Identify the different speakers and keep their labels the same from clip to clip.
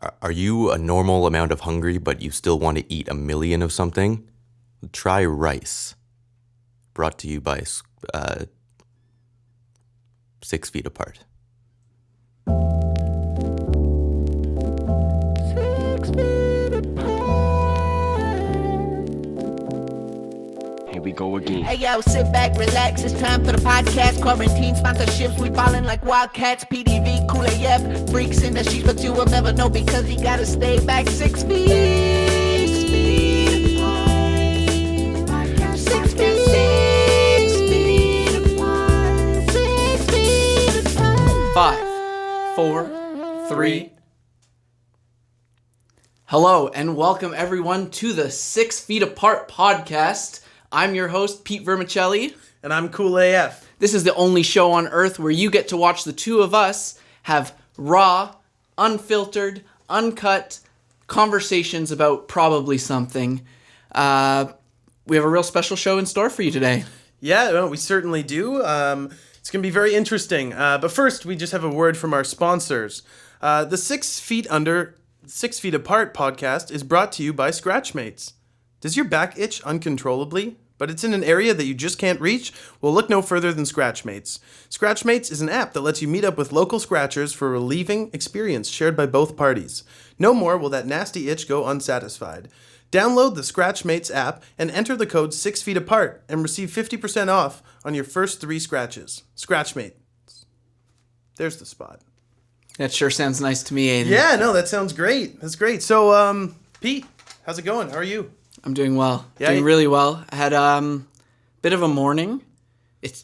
Speaker 1: Are you a normal amount of hungry, but you still want to eat a million of something? Try rice. Brought to you by 6 Feet Apart.
Speaker 2: 6 feet apart.
Speaker 3: Here we go again.
Speaker 2: Hey yo, sit back, relax. It's time for the podcast. Quarantine sponsorships, we ballin' like wildcats. PDV, Kool AF, freaks in the sheets, but you will never know because he gotta stay back 6 feet. 6 feet apart. 6 feet. 6 feet apart. 6 feet apart.
Speaker 4: 5, 4, 3. Hello and welcome everyone to the 6 Feet Apart podcast. I'm your host, Pete Vermicelli.
Speaker 5: And I'm Kool AF.
Speaker 4: This is the only show on earth where you get to watch the two of us have raw, unfiltered, uncut conversations about probably something. We have a real special show in store for you today.
Speaker 5: Yeah, no, we certainly do. It's going to be very interesting. But first, we just have a word from our sponsors. The 6 Feet Apart podcast is brought to you by Scratchmates. Does your back itch uncontrollably, but it's in an area that you just can't reach? Well, look no further than Scratchmates. Scratchmates is an app that lets you meet up with local scratchers for a relieving experience shared by both parties. No more will that nasty itch go unsatisfied. Download the Scratchmates app and enter the code 6 Feet Apart and receive 50% off on your first 3 scratches. Scratchmates. There's the spot.
Speaker 4: That sure sounds nice to me, Aiden.
Speaker 5: Yeah, no, that sounds great. That's great. So, Pete, how's it going? How are you?
Speaker 4: I'm doing well.
Speaker 5: Yeah,
Speaker 4: doing really well. I had bit of a morning.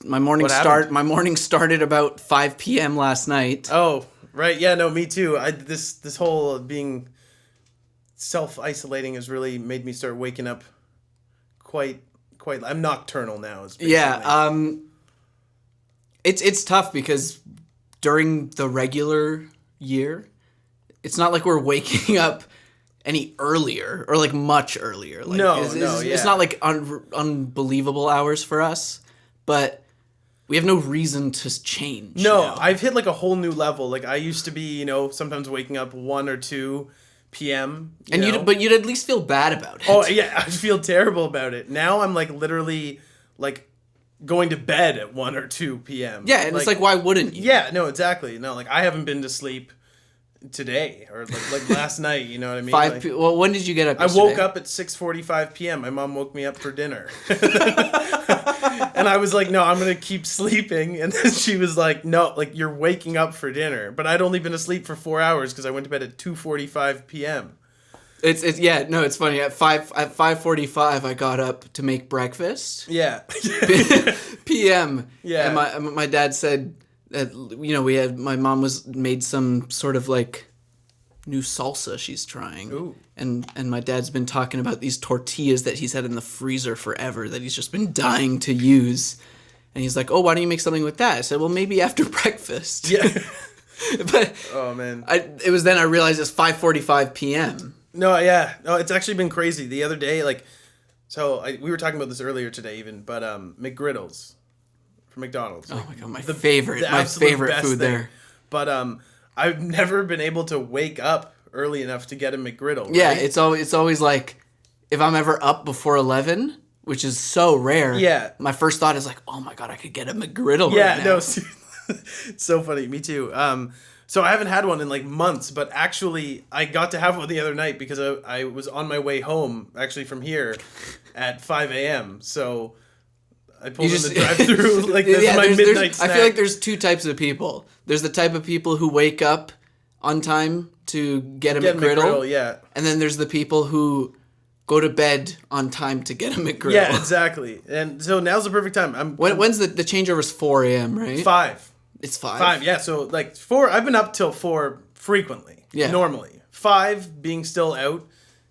Speaker 4: My morning started about 5 p.m. last night.
Speaker 5: Oh, right. Yeah, no, me too. This whole being self-isolating has really made me start waking up quite I'm nocturnal now.
Speaker 4: Yeah, it's tough because during the regular year, it's not like we're waking up any earlier or like much earlier. Like, it's not like unbelievable hours for us, but we have no reason to change.
Speaker 5: No,
Speaker 4: now.
Speaker 5: I've hit like a whole new level. Like I used to be, sometimes waking up 1 or 2 p.m.
Speaker 4: But you'd at least feel bad about it.
Speaker 5: Oh yeah, I feel terrible about it. Now I'm like literally like going to bed at 1 or 2 p.m.
Speaker 4: Yeah, and it's like, why wouldn't you?
Speaker 5: Yeah, no, exactly. No, like I haven't been to sleep today or like last night, you know what I mean?
Speaker 4: Well, when did you get up
Speaker 5: yesterday? I woke up at 6:45 p.m. My mom woke me up for dinner. And I was like, no, I'm going to keep sleeping. And then she was like, no, like you're waking up for dinner. But I'd only been asleep for 4 hours because I went to bed at 2:45 p.m.
Speaker 4: It's funny. At 5:45 I got up to make breakfast.
Speaker 5: Yeah.
Speaker 4: p.m.
Speaker 5: Yeah.
Speaker 4: And my dad said that, my mom made some sort of like new salsa she's trying.
Speaker 5: Ooh.
Speaker 4: And my dad's been talking about these tortillas that he's had in the freezer forever that he's just been dying to use. And he's like, oh, why don't you make something with that? I said, well, maybe after breakfast.
Speaker 5: Yeah.
Speaker 4: But
Speaker 5: oh man.
Speaker 4: It was then I realized it's 5:45 p.m.
Speaker 5: No, yeah. No, it's actually been crazy. The other day, we were talking about this earlier today even, but McGriddles from McDonald's.
Speaker 4: Oh my God, my favorite food there.
Speaker 5: But I've never been able to wake up early enough to get a McGriddle. Right?
Speaker 4: Yeah, it's always like if I'm ever up before 11, which is so rare.
Speaker 5: Yeah.
Speaker 4: My first thought is like, oh my God, I could get a McGriddle.
Speaker 5: Yeah,
Speaker 4: right now.
Speaker 5: no, it's so funny. Me too. So I haven't had one in like months, but actually I got to have one the other night because I was on my way home actually from here at 5 a.m. So I pulled in the drive-thru like this is my midnight snack.
Speaker 4: I feel like there's 2 types of people. There's the type of people who wake up on time to get a McGriddle.
Speaker 5: Yeah.
Speaker 4: And then there's the people who go to bed on time to get a McGriddle.
Speaker 5: Yeah, exactly. And so now's the perfect time.
Speaker 4: When's the changeover's 4 a.m., right?
Speaker 5: 5.
Speaker 4: It's 5?
Speaker 5: 5, yeah. So like 4, I've been up till 4 frequently.
Speaker 4: Yeah.
Speaker 5: Normally. 5 being still out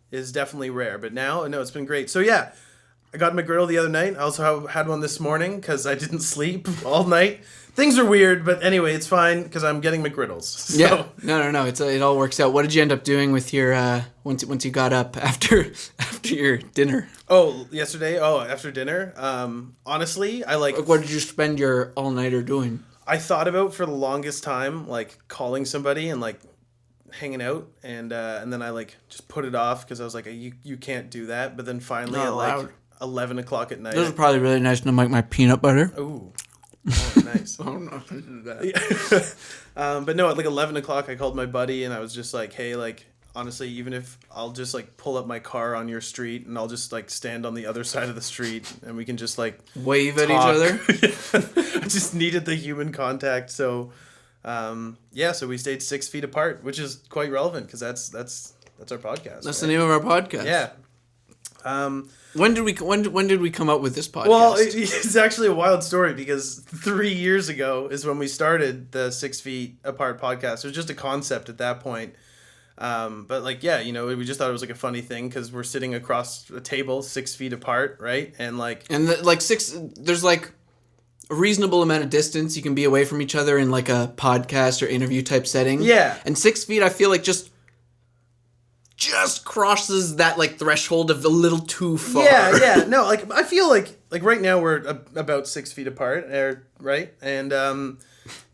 Speaker 5: is definitely rare. But now, no, it's been great. So yeah, I got a McGriddle the other night. I also had one this morning because I didn't sleep all night. Things are weird, but anyway, it's fine because I'm getting McGriddles. So.
Speaker 4: Yeah, no. It all works out. What did you end up doing with your once you got up after your dinner?
Speaker 5: Oh, yesterday. Oh, after dinner. Honestly, I like.
Speaker 4: What did you spend your all nighter doing?
Speaker 5: I thought about for the longest time like calling somebody and like hanging out, and then I like just put it off because I was like, you can't do that. But then finally
Speaker 4: Not
Speaker 5: at like
Speaker 4: allowed.
Speaker 5: 11 o'clock at night.
Speaker 4: This is probably really nice to make my peanut butter.
Speaker 5: Ooh. Oh, nice.
Speaker 4: Oh no, that.
Speaker 5: But no, at like 11 o'clock, I called my buddy and I was just like, hey, like, honestly, even if I'll just like pull up my car on your street and I'll just like stand on the other side of the street and we can just like
Speaker 4: Wave at each
Speaker 5: talk.
Speaker 4: other.
Speaker 5: I just needed the human contact. So, so we stayed 6 feet apart, which is quite relevant because that's our podcast.
Speaker 4: That's the name of our podcast.
Speaker 5: Yeah.
Speaker 4: When did we come up with this podcast?
Speaker 5: Well, it's actually a wild story because 3 years ago is when we started the 6 feet apart podcast. It was just a concept at that point. But like, yeah, we just thought it was like a funny thing because we're sitting across a table 6 feet apart, right? And like,
Speaker 4: there's like a reasonable amount of distance you can be away from each other in like a podcast or interview type setting.
Speaker 5: Yeah.
Speaker 4: And 6 feet, I feel like just crosses that like threshold of a little too far.
Speaker 5: Yeah. No, like I feel like right now we're about 6 feet apart, right? And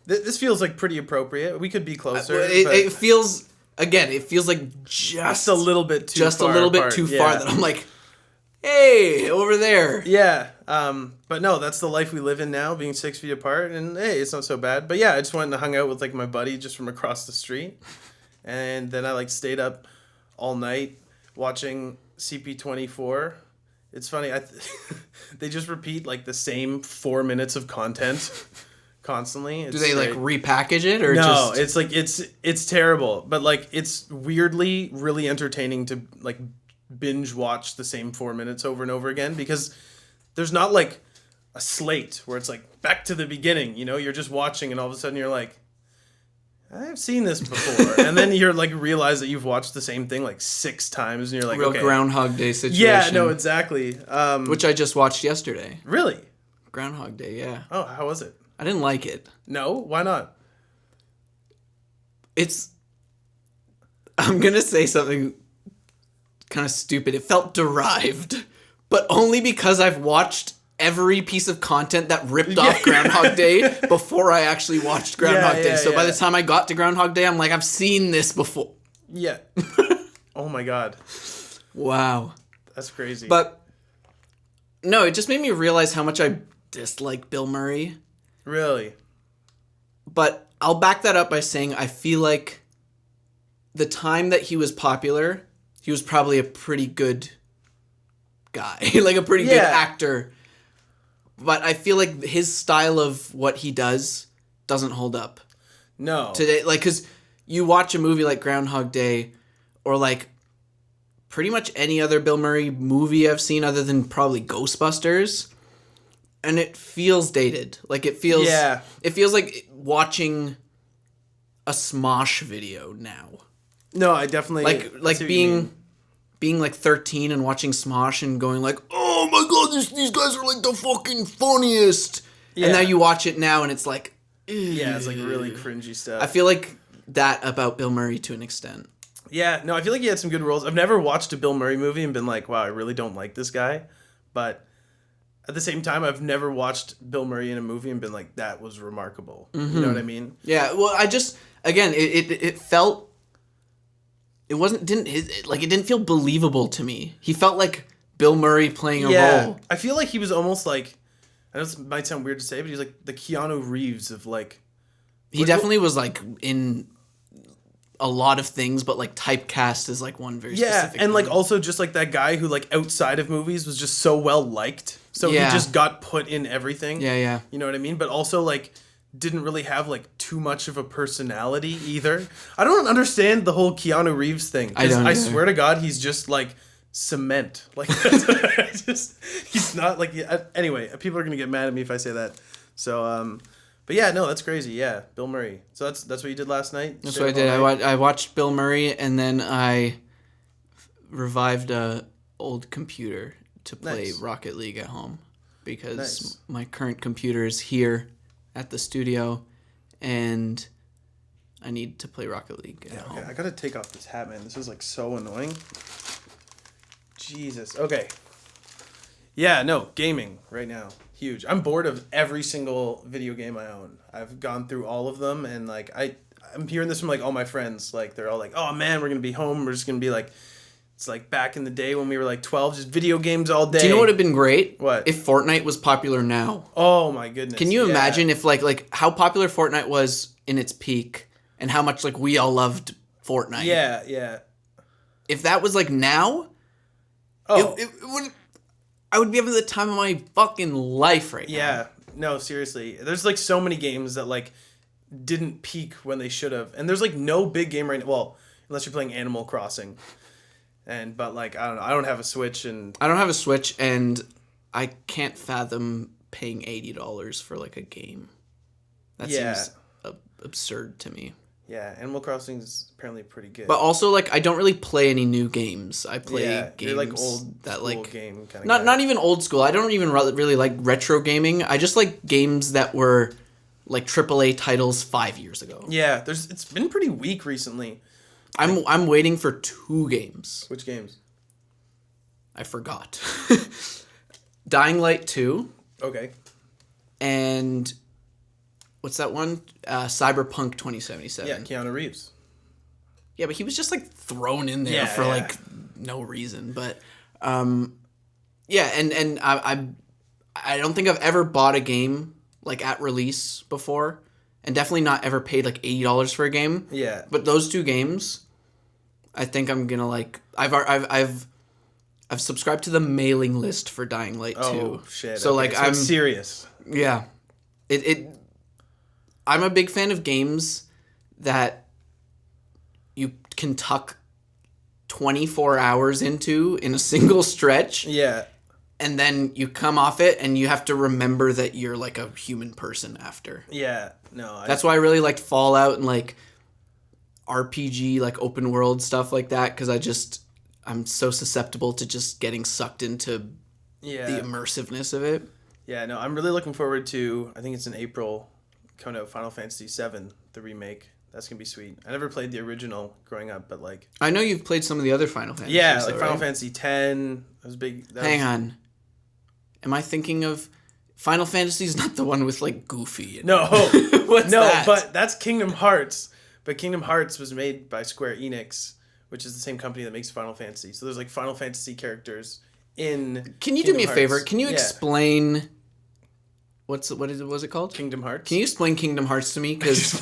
Speaker 5: this feels like pretty appropriate. We could be closer.
Speaker 4: It feels like just
Speaker 5: a little bit too
Speaker 4: just
Speaker 5: far
Speaker 4: a little
Speaker 5: apart.
Speaker 4: bit too far that I'm like, hey, over there.
Speaker 5: Yeah. But no, that's the life we live in now, being 6 feet apart, and hey, it's not so bad. But yeah, I just went and hung out with like my buddy just from across the street, and then I like stayed up all night watching CP24. It's funny. They just repeat like the same 4 minutes of content constantly.
Speaker 4: Do they like repackage it or
Speaker 5: no?
Speaker 4: just...
Speaker 5: It's like it's terrible, but like it's weirdly really entertaining to like binge watch the same 4 minutes over and over again because there's not like a slate where it's like back to the beginning. You're just watching and all of a sudden you're like, I've seen this before. And then you're like realize that you've watched the same thing like 6 times and you're like,
Speaker 4: real
Speaker 5: okay.
Speaker 4: Groundhog Day situation.
Speaker 5: Yeah, no, exactly.
Speaker 4: Which I just watched yesterday.
Speaker 5: Really?
Speaker 4: Groundhog Day, yeah.
Speaker 5: Oh, how was it?
Speaker 4: I didn't like it.
Speaker 5: No? Why not?
Speaker 4: I'm going to say something kind of stupid. It felt derived, but only because I've watched every piece of content that ripped off Groundhog Day before I actually watched Groundhog Day. So by the time I got to Groundhog Day, I'm like, I've seen this before.
Speaker 5: Yeah. Oh my God.
Speaker 4: Wow.
Speaker 5: That's crazy.
Speaker 4: But no, it just made me realize how much I dislike Bill Murray.
Speaker 5: Really?
Speaker 4: But I'll back that up by saying I feel like the time that he was popular, he was probably a pretty good guy, like a pretty good actor. But I feel like his style of what he doesn't hold up.
Speaker 5: No.
Speaker 4: Today, like, because you watch a movie like Groundhog Day or like pretty much any other Bill Murray movie I've seen other than probably Ghostbusters, and it feels dated. Like it feels like watching a Smosh video now.
Speaker 5: No, I definitely
Speaker 4: like being like 13 and watching Smosh and going like, oh my God, these guys are like the fucking funniest. Yeah. And now you watch it now and it's like,
Speaker 5: yeah, it's like really cringy stuff.
Speaker 4: I feel like that about Bill Murray to an extent.
Speaker 5: Yeah, no, I feel like he had some good roles. I've never watched a Bill Murray movie and been like, wow, I really don't like this guy. But at the same time, I've never watched Bill Murray in a movie and been like, that was remarkable. Mm-hmm. You know what I mean? Yeah,
Speaker 4: well, it felt... It didn't feel believable to me. He felt like Bill Murray playing a role.
Speaker 5: I feel like he was almost like, I know this might sound weird to say, but he's like the Keanu Reeves of like...
Speaker 4: He definitely was like in a lot of things, but like typecast is like one very specific
Speaker 5: and
Speaker 4: thing.
Speaker 5: like also just like that guy who like outside of movies was just so well liked. So he just got put in everything.
Speaker 4: Yeah.
Speaker 5: You know what I mean? But also like... didn't really have like too much of a personality either. I don't understand the whole Keanu Reeves thing. I swear to God, he's just like cement. Like he's not like. Anyway, people are gonna get mad at me if I say that. So, but yeah, no, that's crazy. Yeah, Bill Murray. So that's what you did last night.
Speaker 4: That's what I did. I watched Bill Murray and then I revived a old computer to play Rocket League at home because my current computer is here at the studio, and I need to play Rocket League at home.
Speaker 5: I gotta take off this hat, man. This is like so annoying. Jesus. Okay. Yeah, no, gaming right now. Huge. I'm bored of every single video game I own. I've gone through all of them, and like I'm hearing this from like all my friends. Like they're all like, "Oh man, we're gonna be home. We're just gonna be like, it's like back in the day when we were like 12, just video games all day."
Speaker 4: Do you know what would have been great?
Speaker 5: What?
Speaker 4: If Fortnite was popular now.
Speaker 5: Oh my goodness!
Speaker 4: Can you
Speaker 5: yeah.
Speaker 4: imagine if like how popular Fortnite was in its peak and how much like we all loved Fortnite?
Speaker 5: Yeah, yeah.
Speaker 4: If that was like now,
Speaker 5: Oh,
Speaker 4: it would. I would be having the time of my fucking life right now.
Speaker 5: yeah. No, seriously. There's like so many games that like didn't peak when they should have, and there's like no big game right now. Well, unless you're playing Animal Crossing, but like I don't know. I don't have a Switch, and
Speaker 4: I don't have a Switch, and I can't fathom paying $80 for like a game. That
Speaker 5: Yeah.
Speaker 4: seems absurd to me.
Speaker 5: yeah, Animal Crossing is apparently pretty good.
Speaker 4: But also, like, I don't really play any new games. I play
Speaker 5: yeah,
Speaker 4: games
Speaker 5: you're like old
Speaker 4: that
Speaker 5: school
Speaker 4: like
Speaker 5: game kind of
Speaker 4: not even old school. I don't even really like retro gaming. I just like games that were like AAA titles 5 years ago.
Speaker 5: Yeah, it's been pretty weak recently.
Speaker 4: I'm waiting for 2 games.
Speaker 5: Which games?
Speaker 4: I forgot. Dying Light 2
Speaker 5: Okay.
Speaker 4: and what's that one? Cyberpunk 2077.
Speaker 5: Yeah, Keanu Reeves.
Speaker 4: Yeah, but he was just like thrown in there
Speaker 5: Yeah,
Speaker 4: for
Speaker 5: yeah.
Speaker 4: like no reason. But yeah, and I don't think I've ever bought a game like at release before, and definitely not ever paid like $80 for a game.
Speaker 5: Yeah.
Speaker 4: But those 2 games, I think I'm gonna like. I've subscribed to the mailing list for Dying Light 2.
Speaker 5: Oh shit.
Speaker 4: So
Speaker 5: okay,
Speaker 4: like
Speaker 5: so
Speaker 4: I'm
Speaker 5: it's serious.
Speaker 4: yeah, it. I'm a big fan of games that you can tuck 24 hours into in a single stretch,
Speaker 5: Yeah.
Speaker 4: and then you come off it and you have to remember that you're like a human person after.
Speaker 5: Yeah. No.
Speaker 4: That's why I really liked Fallout and like RPG, like open world stuff like that, because I'm so susceptible to just getting sucked into
Speaker 5: yeah.
Speaker 4: the immersiveness of it.
Speaker 5: Yeah. No, I'm really looking forward to. I think it's in April. Coming out Final Fantasy VII, the remake. That's gonna be sweet. I never played the original growing up, but like.
Speaker 4: I know you've played some of the other Final Fantasies.
Speaker 5: Yeah, like
Speaker 4: though,
Speaker 5: Final
Speaker 4: right?
Speaker 5: Fantasy X. That was big.
Speaker 4: Hang on. Am I thinking of Final Fantasy? Is not the one with like Goofy?
Speaker 5: No.
Speaker 4: What's
Speaker 5: no,
Speaker 4: that?
Speaker 5: but that's Kingdom Hearts. But Kingdom Hearts was made by Square Enix, which is the same company that makes Final Fantasy. So there's like Final Fantasy characters in.
Speaker 4: Can you do me a
Speaker 5: Kingdom
Speaker 4: favor?
Speaker 5: Hearts.
Speaker 4: Can you
Speaker 5: Yeah.
Speaker 4: explain what is it called?
Speaker 5: Kingdom Hearts?
Speaker 4: Can you explain Kingdom Hearts to me? Because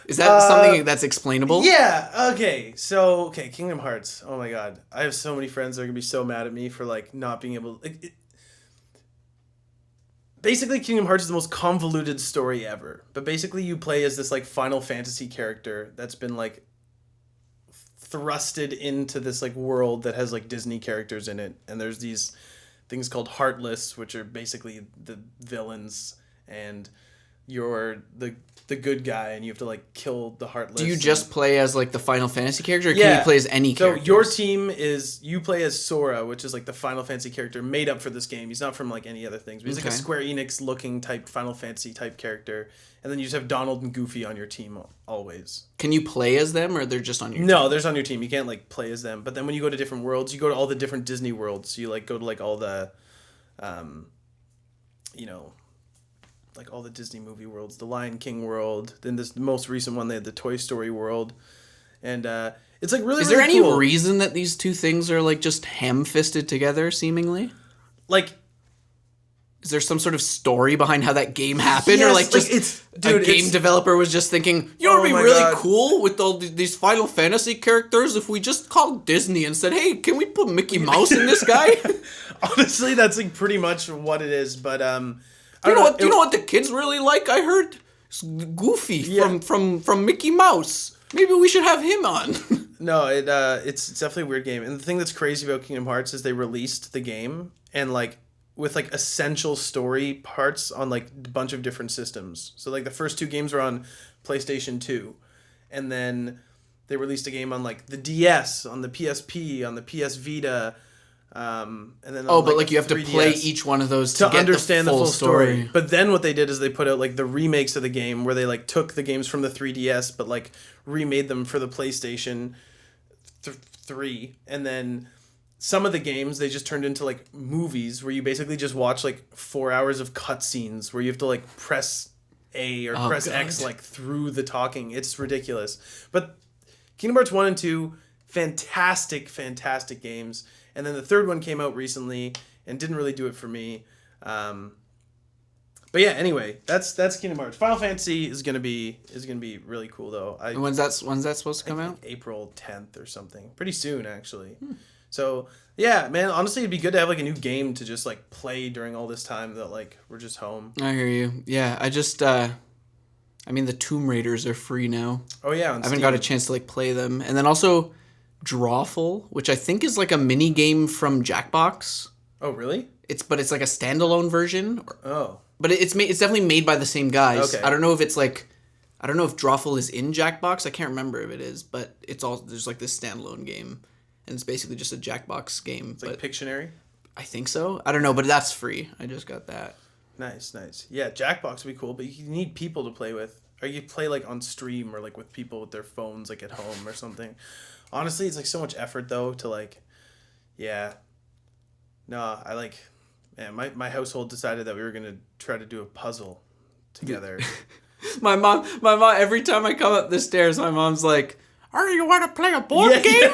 Speaker 4: is that something that's explainable?
Speaker 5: Yeah. Okay. So Kingdom Hearts. Oh my God, I have so many friends that are gonna be so mad at me for like not being able. Basically, Kingdom Hearts is the most convoluted story ever. But basically, you play as this like Final Fantasy character that's been like thrusted into this like world that has like Disney characters in it, and there's these things called Heartless, which are basically the villains, and you're the good guy, and you have to like kill the Heartless.
Speaker 4: Do you just play as like the Final Fantasy character, or can
Speaker 5: Yeah.
Speaker 4: you play as any
Speaker 5: So
Speaker 4: character?
Speaker 5: your team is you play as Sora, which is like the Final Fantasy character made up for this game. He's not from like any other things. But he's like a
Speaker 4: Okay.
Speaker 5: Square Enix looking type Final Fantasy type character, and then you just have Donald and Goofy on your team always.
Speaker 4: Can you play as them, or they're just on your
Speaker 5: No, there's on your team. You can't like play as them. But then when you go to different worlds, you go to all the different Disney worlds. So you like go to like all the, you know, like all the Disney movie worlds, the Lion King world. Then this most recent one, they had the Toy Story world, and it's like really.
Speaker 4: Is there
Speaker 5: really
Speaker 4: any
Speaker 5: cool.
Speaker 4: reason that these 2 things are like just ham-fisted together, seemingly?
Speaker 5: Like
Speaker 4: Is there some sort of story behind how that game happened,
Speaker 5: Yes,
Speaker 4: or like
Speaker 5: like,
Speaker 4: just
Speaker 5: it's-
Speaker 4: a
Speaker 5: dude,
Speaker 4: game
Speaker 5: it's-
Speaker 4: developer was just thinking, you know,
Speaker 5: Oh
Speaker 4: it'd be
Speaker 5: my
Speaker 4: really
Speaker 5: God.
Speaker 4: cool with all these Final Fantasy characters if we just called Disney and said, hey, can we put Mickey Mouse in this guy?
Speaker 5: Honestly, that's like pretty much what it is. But
Speaker 4: You know what the kids really like? I heard it's Goofy
Speaker 5: Yeah.
Speaker 4: from Mickey Mouse. Maybe we should have him on.
Speaker 5: No, it's definitely a weird game. And the thing that's crazy about Kingdom Hearts is they released the game and like with like essential story parts on like a bunch of different systems. So like the first 2 games are on PlayStation 2, and then they released a game on like the DS, on the PSP, on the PS Vita, and then
Speaker 4: Oh,
Speaker 5: on,
Speaker 4: but like
Speaker 5: the
Speaker 4: you have to
Speaker 5: 3DS.
Speaker 4: play each one of those to
Speaker 5: to
Speaker 4: get
Speaker 5: understand
Speaker 4: the full story.
Speaker 5: But then what they did is they put out like the remakes of the game where they like took the games from the 3DS but like remade them for the PlayStation 3, and then some of the games they just turned into like movies where you basically just watch like 4 hours of cutscenes where you have to like press A or
Speaker 4: Oh,
Speaker 5: press
Speaker 4: God.
Speaker 5: X like through the talking. It's ridiculous. But Kingdom Hearts 1 and 2, fantastic games. And then the third one came out recently and didn't really do it for me. But yeah, anyway, that's Kingdom Hearts. Final Fantasy is gonna be really cool though.
Speaker 4: And when's that supposed to come out?
Speaker 5: April 10th or something. Pretty soon actually. So yeah, man, honestly it'd be good to have like a new game to just like play during all this time that like we're just home.
Speaker 4: I hear you. Yeah, I just the Tomb Raiders are free now.
Speaker 5: Oh yeah,
Speaker 4: I haven't got a chance to like play them. And then also Drawful, which I think is like a mini game from Jackbox.
Speaker 5: Oh really?
Speaker 4: It's like a standalone version.
Speaker 5: Oh.
Speaker 4: But it's definitely made by the same guys.
Speaker 5: Okay.
Speaker 4: I don't know if Drawful is in Jackbox. I can't remember if it is, but there's like this standalone game, and it's basically just a Jackbox game.
Speaker 5: It's like Pictionary?
Speaker 4: I think so. I don't know, but that's free. I just got that.
Speaker 5: Nice. Yeah, Jackbox would be cool, but you need people to play with. Or you play like on stream or like with people with their phones like at home or something. Honestly, it's like so much effort though to like, yeah. No, I like... Man, my household decided that we were gonna try to do a puzzle together.
Speaker 4: My mom, every time I come up the stairs, my mom's like, "Are you want to play a board game?"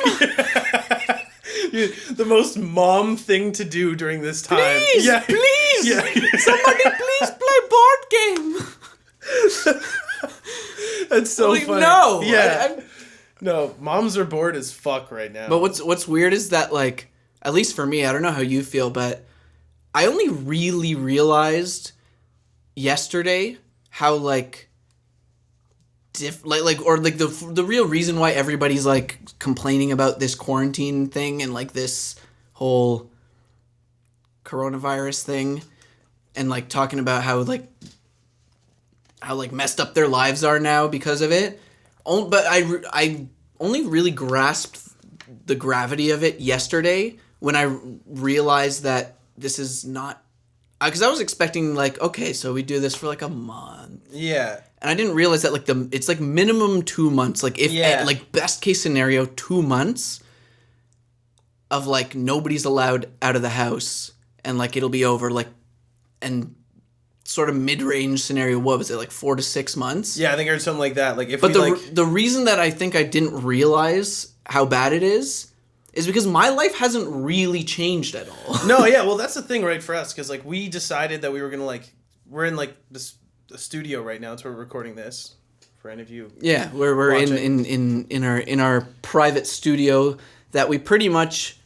Speaker 5: The most mom thing to do during this time.
Speaker 4: Please, please, somebody please play board game.
Speaker 5: That's so
Speaker 4: like,
Speaker 5: funny.
Speaker 4: No,
Speaker 5: Yeah. No, moms are bored as fuck right now.
Speaker 4: But what's weird is that like, at least for me, I don't know how you feel, but I only really realized yesterday how like the real reason why everybody's like complaining about this quarantine thing and like this whole coronavirus thing and like talking about how messed up their lives are now because of it. But I only really grasped the gravity of it yesterday when I realized that this is not... Because I was expecting, like, okay, so we do this for, like, a month.
Speaker 5: Yeah.
Speaker 4: And I didn't realize that, like, it's, like, minimum 2 months. Like, like, best case scenario, 2 months of, like, nobody's allowed out of the house. And, like, it'll be over, like... And sort of mid-range scenario, what was it, like, 4 to 6 months?
Speaker 5: Yeah, I think I heard something like that. Like, if
Speaker 4: but the reason that I think I didn't realize how bad it is because my life hasn't really changed at all.
Speaker 5: No, yeah, well, that's the thing, right, for us, because, like, we decided that we were going to, like, we're in, like, the studio right now, that's where we're recording this, for any of you.
Speaker 4: Yeah, we're in our private studio that we pretty much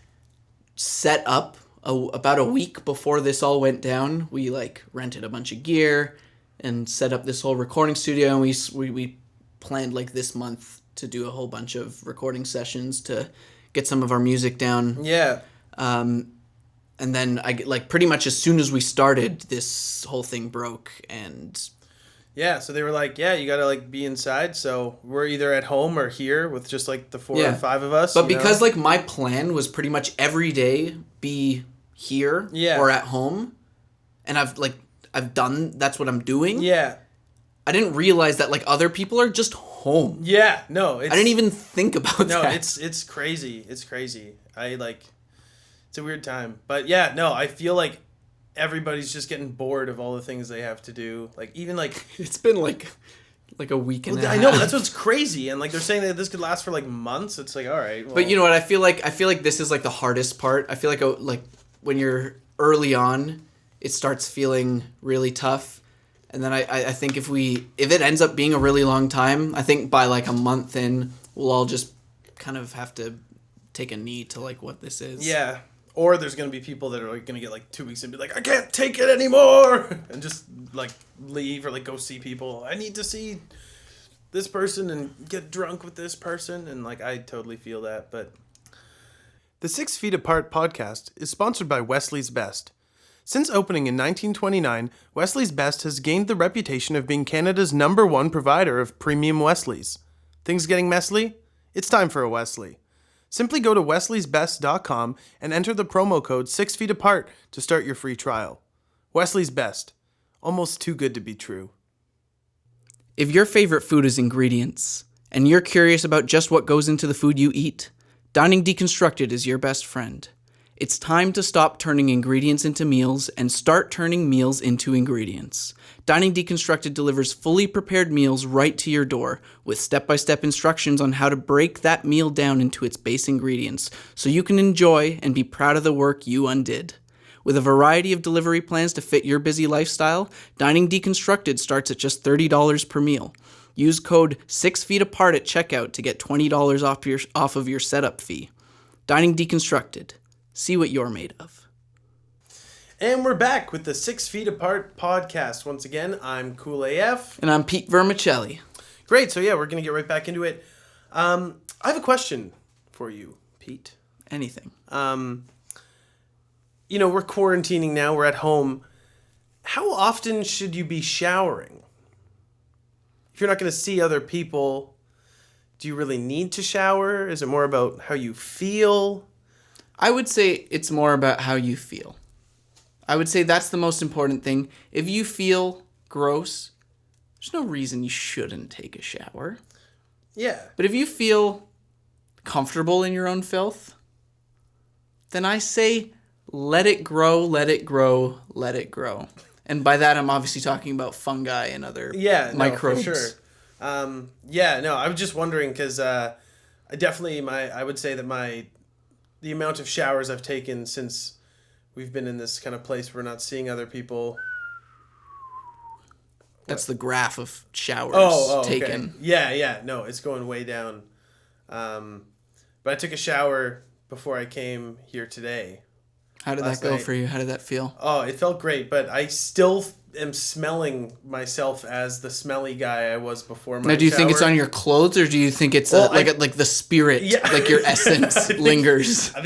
Speaker 4: set up about a week before this all went down. We, like, rented a bunch of gear and set up this whole recording studio, and we planned, like, this month to do a whole bunch of recording sessions to get some of our music down.
Speaker 5: Yeah.
Speaker 4: And then pretty much as soon as we started, this whole thing broke and...
Speaker 5: Yeah, so they were like, yeah, you gotta like be inside, so we're either at home or here with just like the 4 or 5 of us.
Speaker 4: But because like my plan was pretty much every day be here or at home, and I've done, that's what I'm doing.
Speaker 5: Yeah.
Speaker 4: I didn't realize that like other people are just home.
Speaker 5: Yeah, no,
Speaker 4: I didn't even think about that.
Speaker 5: No, it's crazy. It's crazy. It's a weird time. But yeah, no, I feel like everybody's just getting bored of all the things they have to do. Like even like
Speaker 4: it's been like a week and a half.
Speaker 5: I know, that's what's crazy. And like they're saying that this could last for like months. It's like, all right. Well.
Speaker 4: But you know what? I feel like this is like the hardest part. I feel like when you're early on, it starts feeling really tough. And then I think if it ends up being a really long time, I think by like a month in, we'll all just kind of have to take a knee to like what this is.
Speaker 5: Yeah. Or there's going to be people that are like going to get like 2 weeks and be like, I can't take it anymore. And just like leave or like go see people. I need to see this person and get drunk with this person. And like, I totally feel that. But the 6 Feet Apart podcast is sponsored by Wesley's Best. Since opening in 1929, Wesley's Best has gained the reputation of being Canada's #1 provider of premium Wesleys. Things getting messy? It's time for a Wesley. Simply go to wesleysbest.com and enter the promo code 6 Feet Apart to start your free trial. Wesley's Best. Almost too good to be true.
Speaker 4: If your favorite food is ingredients, and you're curious about just what goes into the food you eat, Dining Deconstructed is your best friend. It's time to stop turning ingredients into meals and start turning meals into ingredients. Dining Deconstructed delivers fully prepared meals right to your door with step-by-step instructions on how to break that meal down into its base ingredients so you can enjoy and be proud of the work you undid. With a variety of delivery plans to fit your busy lifestyle, Dining Deconstructed starts at just $30 per meal. Use code 6feetapart at checkout to get $20 off of your setup fee. Dining Deconstructed. See what you're made of.
Speaker 5: And we're back with the 6 Feet Apart podcast. Once again, I'm Cool AF.
Speaker 4: And I'm Pete Vermicelli.
Speaker 5: Great. So yeah, we're going to get right back into it. I have a question for you, Pete.
Speaker 4: Anything.
Speaker 5: We're quarantining now. We're at home. How often should you be showering? If you're not going to see other people, do you really need to shower? Is it more about how you feel?
Speaker 4: I would say it's more about how you feel. I would say that's the most important thing. If you feel gross, there's no reason you shouldn't take a shower.
Speaker 5: Yeah.
Speaker 4: But if you feel comfortable in your own filth, then I say let it grow, let it grow, let it grow. And by that, I'm obviously talking about fungi and other microbes.
Speaker 5: For sure. I was just wondering because I would say that the amount of showers I've taken since we've been in this kind of place where we're not seeing other people.
Speaker 4: That's the graph of showers taken.
Speaker 5: Okay. Yeah. No, it's going way down. But I took a shower before I came here today.
Speaker 4: How did that go for you? How did that feel?
Speaker 5: Oh, it felt great, but I still am smelling myself as the smelly guy I was before my
Speaker 4: Now, do you think
Speaker 5: shower.
Speaker 4: it's on your clothes, or do you think it's like the spirit, like your essence lingers?
Speaker 5: I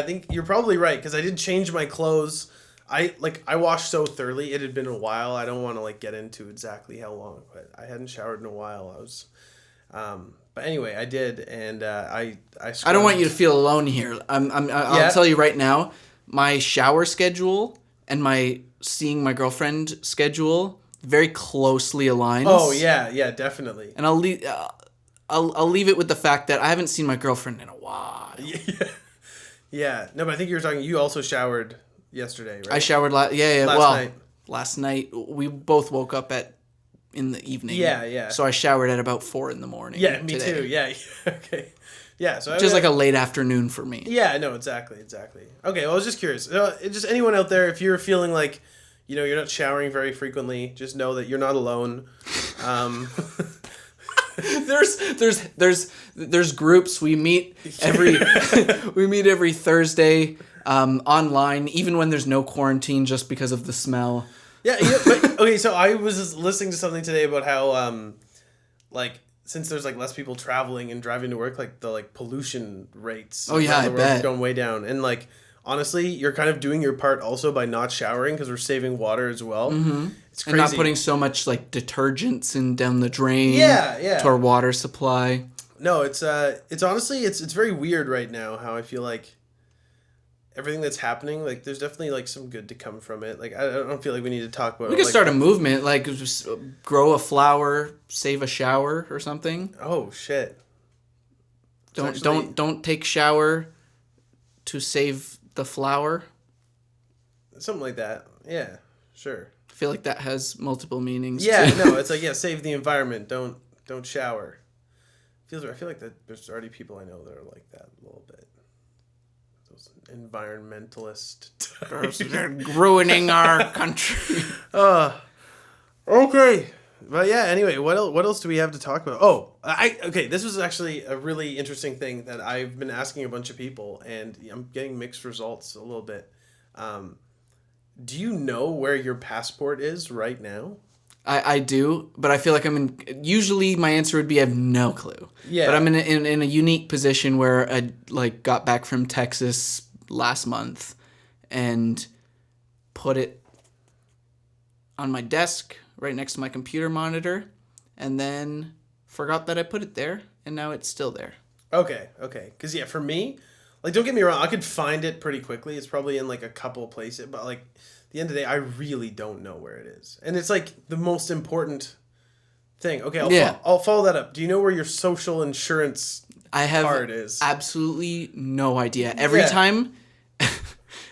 Speaker 5: think you're probably right, because I did change my clothes. I washed so thoroughly. It had been a while. I don't want to get into exactly how long, but I hadn't showered in a while. But anyway, I did, and I
Speaker 4: don't want you to feel alone here. I'll tell you right now, my shower schedule and my seeing my girlfriend schedule very closely aligns.
Speaker 5: Oh yeah, definitely.
Speaker 4: And I'll leave it with the fact that I haven't seen my girlfriend in a while.
Speaker 5: Yeah. No, but I think you also showered yesterday, right?
Speaker 4: I showered last
Speaker 5: night.
Speaker 4: Last night we both woke up in the evening.
Speaker 5: Yeah.
Speaker 4: So I showered at about 4 a.m.
Speaker 5: Yeah, me
Speaker 4: today.
Speaker 5: too. Yeah. Okay. Yeah, so
Speaker 4: just like a late afternoon for me.
Speaker 5: Yeah, no, exactly. Okay, well, I was just curious. Just anyone out there, if you're feeling like, you're not showering very frequently, just know that you're not alone.
Speaker 4: There's groups we meet every Thursday online, even when there's no quarantine, just because of the smell.
Speaker 5: Yeah, but okay. So I was just listening to something today about how since there's less people traveling and driving to work, the pollution rates.
Speaker 4: Oh yeah, I bet
Speaker 5: going way down. And honestly, you're kind of doing your part also by not showering because we're saving water as well.
Speaker 4: Mm-hmm.
Speaker 5: It's crazy.
Speaker 4: And not putting so much detergents down the drain.
Speaker 5: Yeah.
Speaker 4: To our water supply.
Speaker 5: No, it's honestly it's very weird right now how I feel like everything that's happening, there's definitely some good to come from it. I don't feel like we need to talk about.
Speaker 4: We could start a movement, just grow a flower, save a shower or something.
Speaker 5: Oh shit!
Speaker 4: Don't take shower to save the flower.
Speaker 5: Something like that. Yeah, sure.
Speaker 4: I feel like that has multiple meanings.
Speaker 5: Yeah, no, it's save the environment. Don't shower. I feel like that there's already people I know that are like that a little bit. Environmentalist.
Speaker 4: They're ruining our country.
Speaker 5: Okay. But yeah, anyway, what else do we have to talk about? Oh, this was actually a really interesting thing that I've been asking a bunch of people, and I'm getting mixed results a little bit. Do you know where your passport is right now?
Speaker 4: I do, but I feel like usually my answer would be I have no clue.
Speaker 5: Yeah.
Speaker 4: But I'm in a unique position where I got back from Texas last month and put it on my desk right next to my computer monitor, and then forgot that I put it there, and now it's still there.
Speaker 5: Okay. Because for me, don't get me wrong, I could find it pretty quickly. It's probably in a couple of places, but at the end of the day, I really don't know where it is. And it's the most important thing. Okay, I'll follow that up. Do you know where your social insurance card is?
Speaker 4: Absolutely no idea. Every time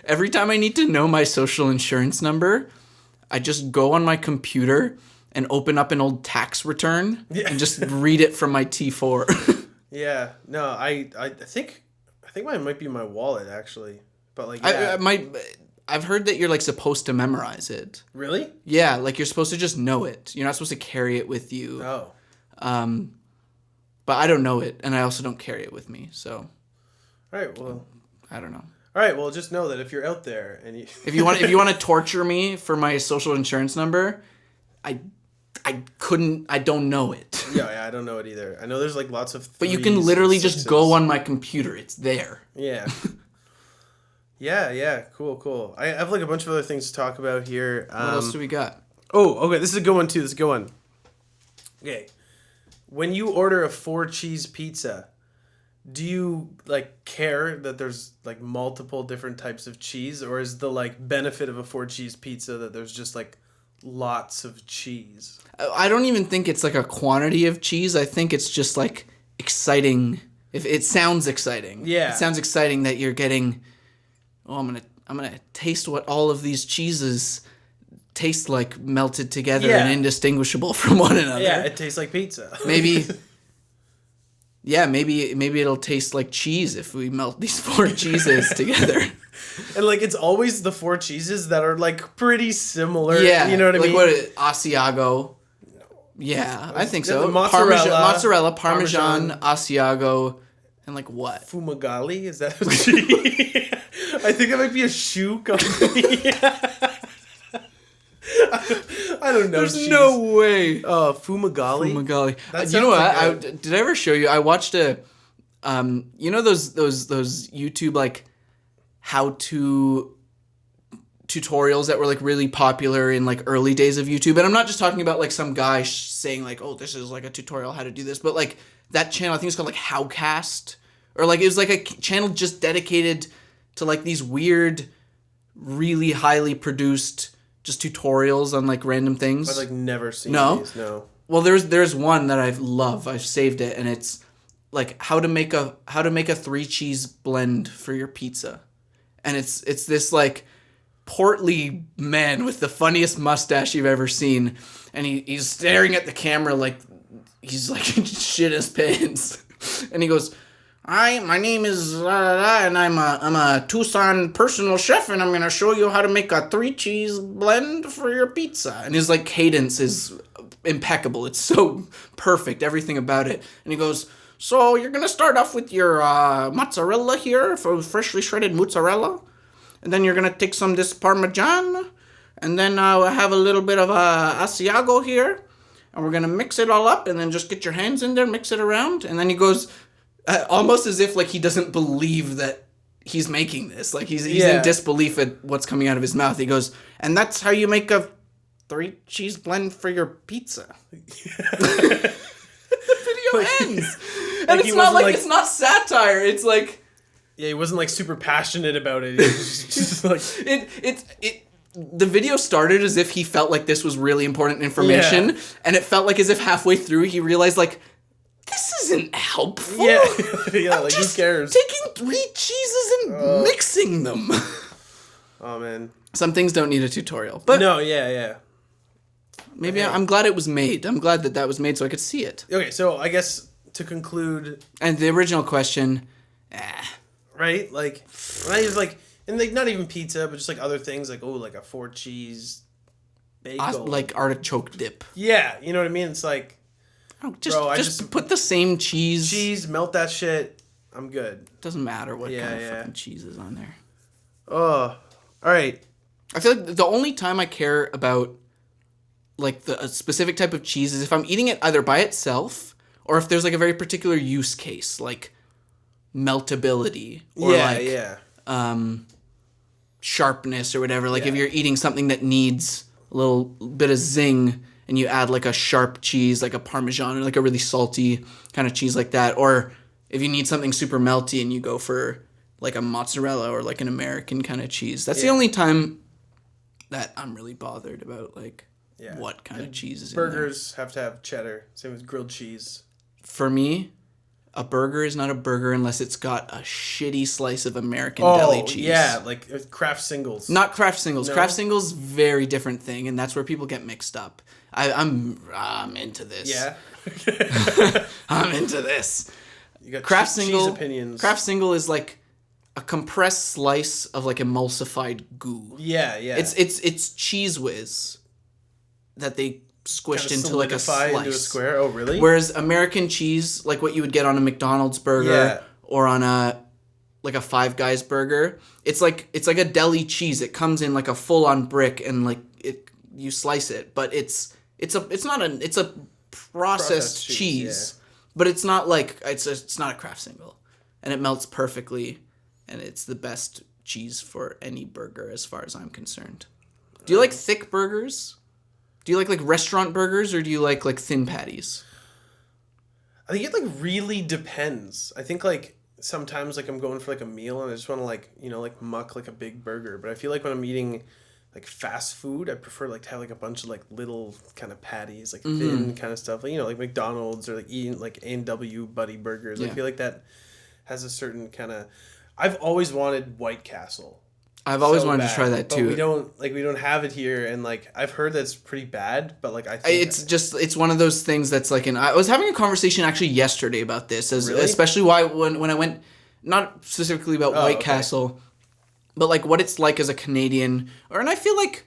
Speaker 4: every time I need to know my social insurance number, I just go on my computer and open up an old tax return and just read it from my T4.
Speaker 5: Yeah. No, I think mine might be in my wallet actually. But like
Speaker 4: I've heard that you're like supposed to memorize it.
Speaker 5: Really?
Speaker 4: Yeah, like you're supposed to just know it. You're not supposed to carry it with you.
Speaker 5: Oh.
Speaker 4: But I don't know it, and I also don't carry it with me, so.
Speaker 5: All right. Well.
Speaker 4: I don't know.
Speaker 5: All right. Well, just know that if you're out there and you
Speaker 4: if you want to torture me for my social insurance number, I don't know it.
Speaker 5: Yeah, I don't know it either. I know there's like lots of.
Speaker 4: But you can literally just go on my computer. It's there.
Speaker 5: Yeah. Yeah. Cool. I have like a bunch of other things to talk about here.
Speaker 4: What else do we got?
Speaker 5: Oh, okay. This is a good one too. This is a good one. Okay. When you order a 4-cheese pizza, do you like care that there's like multiple different types of cheese, or is the like benefit of a 4-cheese pizza that there's just like lots of cheese?
Speaker 4: I don't even think it's like a quantity of cheese. I think it's just like exciting. If it sounds exciting.
Speaker 5: Yeah.
Speaker 4: It sounds exciting that you're getting. Oh, I'm gonna taste what all of these cheeses taste like melted together and indistinguishable from one another.
Speaker 5: Yeah, it tastes like pizza.
Speaker 4: Maybe it'll taste like cheese if we melt these 4 cheeses together.
Speaker 5: And like it's always the 4 cheeses that are like pretty similar.
Speaker 4: Yeah,
Speaker 5: you know what I mean?
Speaker 4: Like what Asiago. Yeah, I think so.
Speaker 5: Mozzarella,
Speaker 4: Parmesan, Asiago, and like what?
Speaker 5: Fumagalli? Is that a cheese? I think it might be a shoe company. I don't know.
Speaker 4: There's no way.
Speaker 5: Fumagalli.
Speaker 4: Fumagalli. You know what? Did I ever show you? I watched a, you know those YouTube like how-to tutorials that were like really popular in like early days of YouTube. And I'm not just talking about like some guy saying like, oh, this is like a tutorial how to do this, but like that channel, I think it's called like Howcast, or like it was like a channel just dedicated to like these weird, really highly produced just tutorials on like random things.
Speaker 5: I've like never seen these. No.
Speaker 4: Well, there's one that I love. I've saved it, and it's like how to make a 3-cheese blend for your pizza, and it's this like portly man with the funniest mustache you've ever seen, and he's staring at the camera like he's like shit his pants, and he goes, "Hi, my name is and I'm a Tucson personal chef, and I'm gonna show you how to make a 3-cheese blend for your pizza." And his like cadence is impeccable. It's so perfect, everything about it. And he goes, "So you're gonna start off with your mozzarella here, for freshly shredded mozzarella, and then you're gonna take some of this Parmesan, and then have a little bit of Asiago here, and we're gonna mix it all up, and then just get your hands in there, mix it around." And then he goes, almost as if like he doesn't believe that he's making this, like he's in disbelief at what's coming out of his mouth. He goes, "And that's how you make a 3-cheese blend for your pizza." The video ends, and it's not like it's not satire. It's like,
Speaker 5: yeah, he wasn't like super passionate about it. He was just like
Speaker 4: the video started as if he felt like this was really important information, and it felt like as if halfway through he realized like, this isn't helpful.
Speaker 5: Yeah, like who
Speaker 4: just
Speaker 5: cares?
Speaker 4: Taking 3 cheeses and mixing them.
Speaker 5: Oh man,
Speaker 4: some things don't need a tutorial, but
Speaker 5: no, yeah.
Speaker 4: Maybe I'm glad it was made. I'm glad that was made so I could see it.
Speaker 5: Okay, so I guess to conclude,
Speaker 4: and the original question,
Speaker 5: right? Like when I was like, and like not even pizza, but just like other things, like like a 4-cheese bagel,
Speaker 4: like artichoke dip.
Speaker 5: Yeah, you know what I mean. It's like.
Speaker 4: Oh, just put the same cheese.
Speaker 5: Melt that shit. I'm good.
Speaker 4: Doesn't matter what kind of fucking cheese is on there.
Speaker 5: Oh, all right.
Speaker 4: I feel like the only time I care about like a specific type of cheese is if I'm eating it either by itself or if there's like a very particular use case, like meltability or sharpness or whatever. Like if you're eating something that needs a little bit of zing, and you add like a sharp cheese, like a Parmesan or like a really salty kind of cheese like that. Or if you need something super melty and you go for like a mozzarella or like an American kind of cheese. That's the only time that I'm really bothered about like what kind of cheese is in there.
Speaker 5: Burgers have to have cheddar. Same with grilled cheese.
Speaker 4: For me, a burger is not a burger unless it's got a shitty slice of American deli cheese.
Speaker 5: Yeah, like Kraft Singles.
Speaker 4: Not Kraft Singles.
Speaker 5: No?
Speaker 4: Kraft Singles, very different thing, and that's where people get mixed up. I'm into this.
Speaker 5: Yeah.
Speaker 4: I'm into this.
Speaker 5: You got
Speaker 4: Kraft
Speaker 5: cheese
Speaker 4: Single
Speaker 5: opinions.
Speaker 4: Kraft Single is like a compressed slice of like emulsified goo.
Speaker 5: Yeah.
Speaker 4: It's Cheese Whiz that they squished
Speaker 5: Kinda
Speaker 4: into like a
Speaker 5: solidify
Speaker 4: slice.
Speaker 5: into a square. Oh, really?
Speaker 4: Whereas American cheese, like what you would get on a McDonald's burger
Speaker 5: Yeah.
Speaker 4: or on a Five Guys burger, it's like a deli cheese. It comes in like a full on brick and like you slice it, but it's a processed cheese.
Speaker 5: yeah.
Speaker 4: But it's not like it's not a Kraft Single, and it melts perfectly, and it's the best cheese for any burger as far as I'm concerned. Do you like thick burgers? Do you like restaurant burgers, or do you like thin patties?
Speaker 5: I think it really depends. I think sometimes I'm going for a meal and I just want to muck a big burger. But I feel like when I'm eating fast food, I prefer to have a bunch of little kind of patties, thin kind of stuff. Like McDonald's or eating A&W Buddy Burgers.
Speaker 4: Yeah.
Speaker 5: I feel like that has a certain kind of. I've always wanted White Castle.
Speaker 4: I've always
Speaker 5: so
Speaker 4: wanted
Speaker 5: bad,
Speaker 4: to try that
Speaker 5: but
Speaker 4: too.
Speaker 5: we don't have it here, and I've heard that's pretty bad. But I think
Speaker 4: it's one of those things that's I was having a conversation actually yesterday about this,
Speaker 5: Really?
Speaker 4: especially when I went, not specifically about White
Speaker 5: okay.
Speaker 4: Castle, but what it's like as a Canadian, and I feel like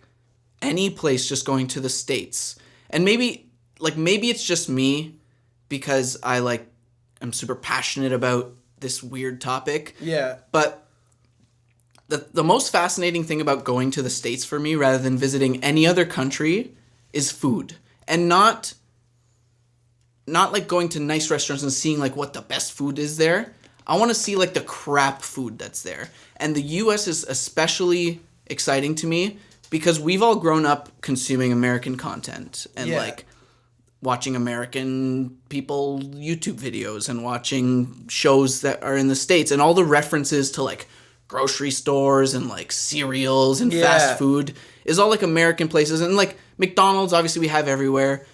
Speaker 4: any place just going to the States, and maybe it's just me because I I'm super passionate about this weird topic.
Speaker 5: Yeah.
Speaker 4: But the most fascinating thing about going to the States for me, rather than visiting any other country, is food. And not going to nice restaurants and seeing what the best food is there. I want to see the crap food that's there. And the US is especially exciting to me because we've all grown up consuming American content and
Speaker 5: Yeah.
Speaker 4: watching American people YouTube videos and watching shows that are in the States, and all the references to grocery stores and cereals and
Speaker 5: Yeah.
Speaker 4: fast food is all American places, and McDonald's obviously we have everywhere.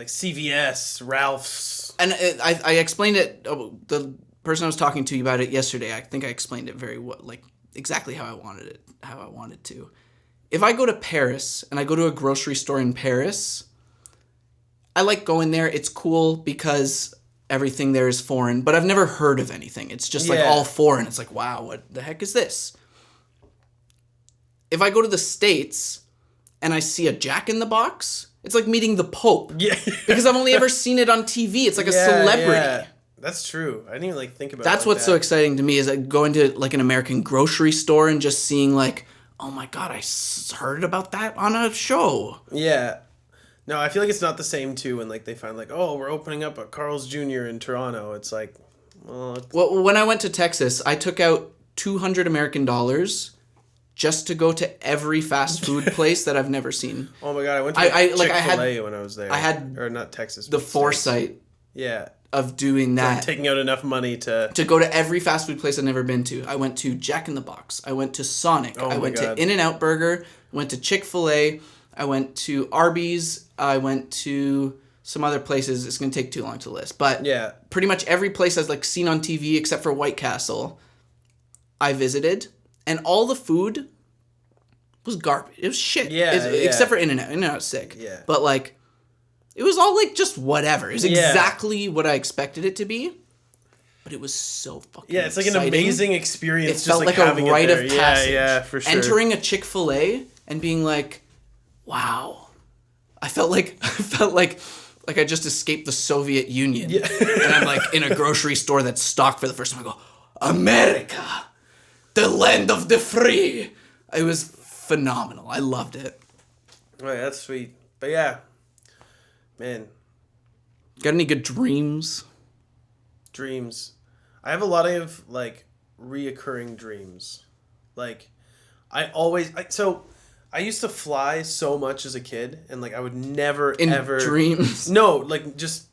Speaker 5: CVS, Ralph's.
Speaker 4: And I explained it. The person I was talking to about it yesterday, I think I explained it very well, exactly how I wanted to. If I go to Paris and I go to a grocery store in Paris, I like going there. It's cool because everything there is foreign, but I've never heard of anything. It's just
Speaker 5: Yeah.
Speaker 4: all foreign. It's wow, what the heck is this? If I go to the States and I see a Jack in the Box, it's like meeting the Pope.
Speaker 5: Yeah.
Speaker 4: Because I've only ever seen it on TV. It's like a celebrity.
Speaker 5: Yeah. That's true. I didn't even think about
Speaker 4: That's
Speaker 5: it
Speaker 4: what's so
Speaker 5: that.
Speaker 4: exciting to me is going to an American grocery store and just seeing oh my God, I heard about that on a show.
Speaker 5: Yeah. No, I feel it's not the same too when they find oh, we're opening up a Carl's Jr. in Toronto. It's well,
Speaker 4: Well, when I went to Texas, I took out $200 American just to go to every fast food place that I've never seen.
Speaker 5: oh my God, I went to Chick-fil-A when I was there.
Speaker 4: I had
Speaker 5: or not Texas.
Speaker 4: The
Speaker 5: but States.
Speaker 4: foresight
Speaker 5: Yeah.
Speaker 4: of doing that.
Speaker 5: Taking out enough money to
Speaker 4: To go to every fast food place I've never been to. I went to Jack in the Box. I went to Sonic.
Speaker 5: Oh
Speaker 4: I
Speaker 5: my
Speaker 4: went
Speaker 5: God.
Speaker 4: to In-N-Out Burger. I went to Chick-fil-A. I went to Arby's. I went to some other places. It's going to take too long to list. But
Speaker 5: Yeah.
Speaker 4: pretty much every place I've seen on TV except for White Castle, I visited. And all the food was garbage. It was shit.
Speaker 5: Yeah,
Speaker 4: Except for In-N-Out. In-N-Out's sick.
Speaker 5: Yeah.
Speaker 4: But it was all just whatever. It was
Speaker 5: Yeah.
Speaker 4: exactly what I expected it to be. But it was so fucking
Speaker 5: Yeah, it's an
Speaker 4: exciting.
Speaker 5: amazing experience.
Speaker 4: It
Speaker 5: just
Speaker 4: felt like a
Speaker 5: having it
Speaker 4: rite
Speaker 5: there.
Speaker 4: of passage.
Speaker 5: Yeah, for sure.
Speaker 4: Entering a Chick-fil-A and being wow. I felt like I just escaped the Soviet Union.
Speaker 5: Yeah.
Speaker 4: And I'm in a grocery store that's stocked for the first time. I go, America, the land of the free. It was phenomenal. I loved it.
Speaker 5: Oh, yeah, that's sweet. But yeah, man,
Speaker 4: Got any good dreams?
Speaker 5: dreams. I have a lot of reoccurring dreams. I used to fly so much as a kid, and I would never
Speaker 4: In
Speaker 5: ever
Speaker 4: dreams?
Speaker 5: No, just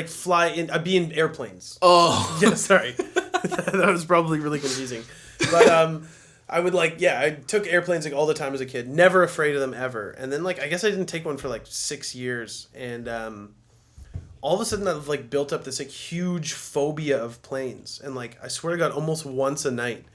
Speaker 5: fly in. I'd be in airplanes.
Speaker 4: Oh.
Speaker 5: Yeah, sorry, that was probably really confusing. But I would I took airplanes all the time as a kid. Never afraid of them ever. And then I guess I didn't take one for 6 years. And all of a sudden I've like built up this like huge phobia of planes, and like I swear to God, almost once a night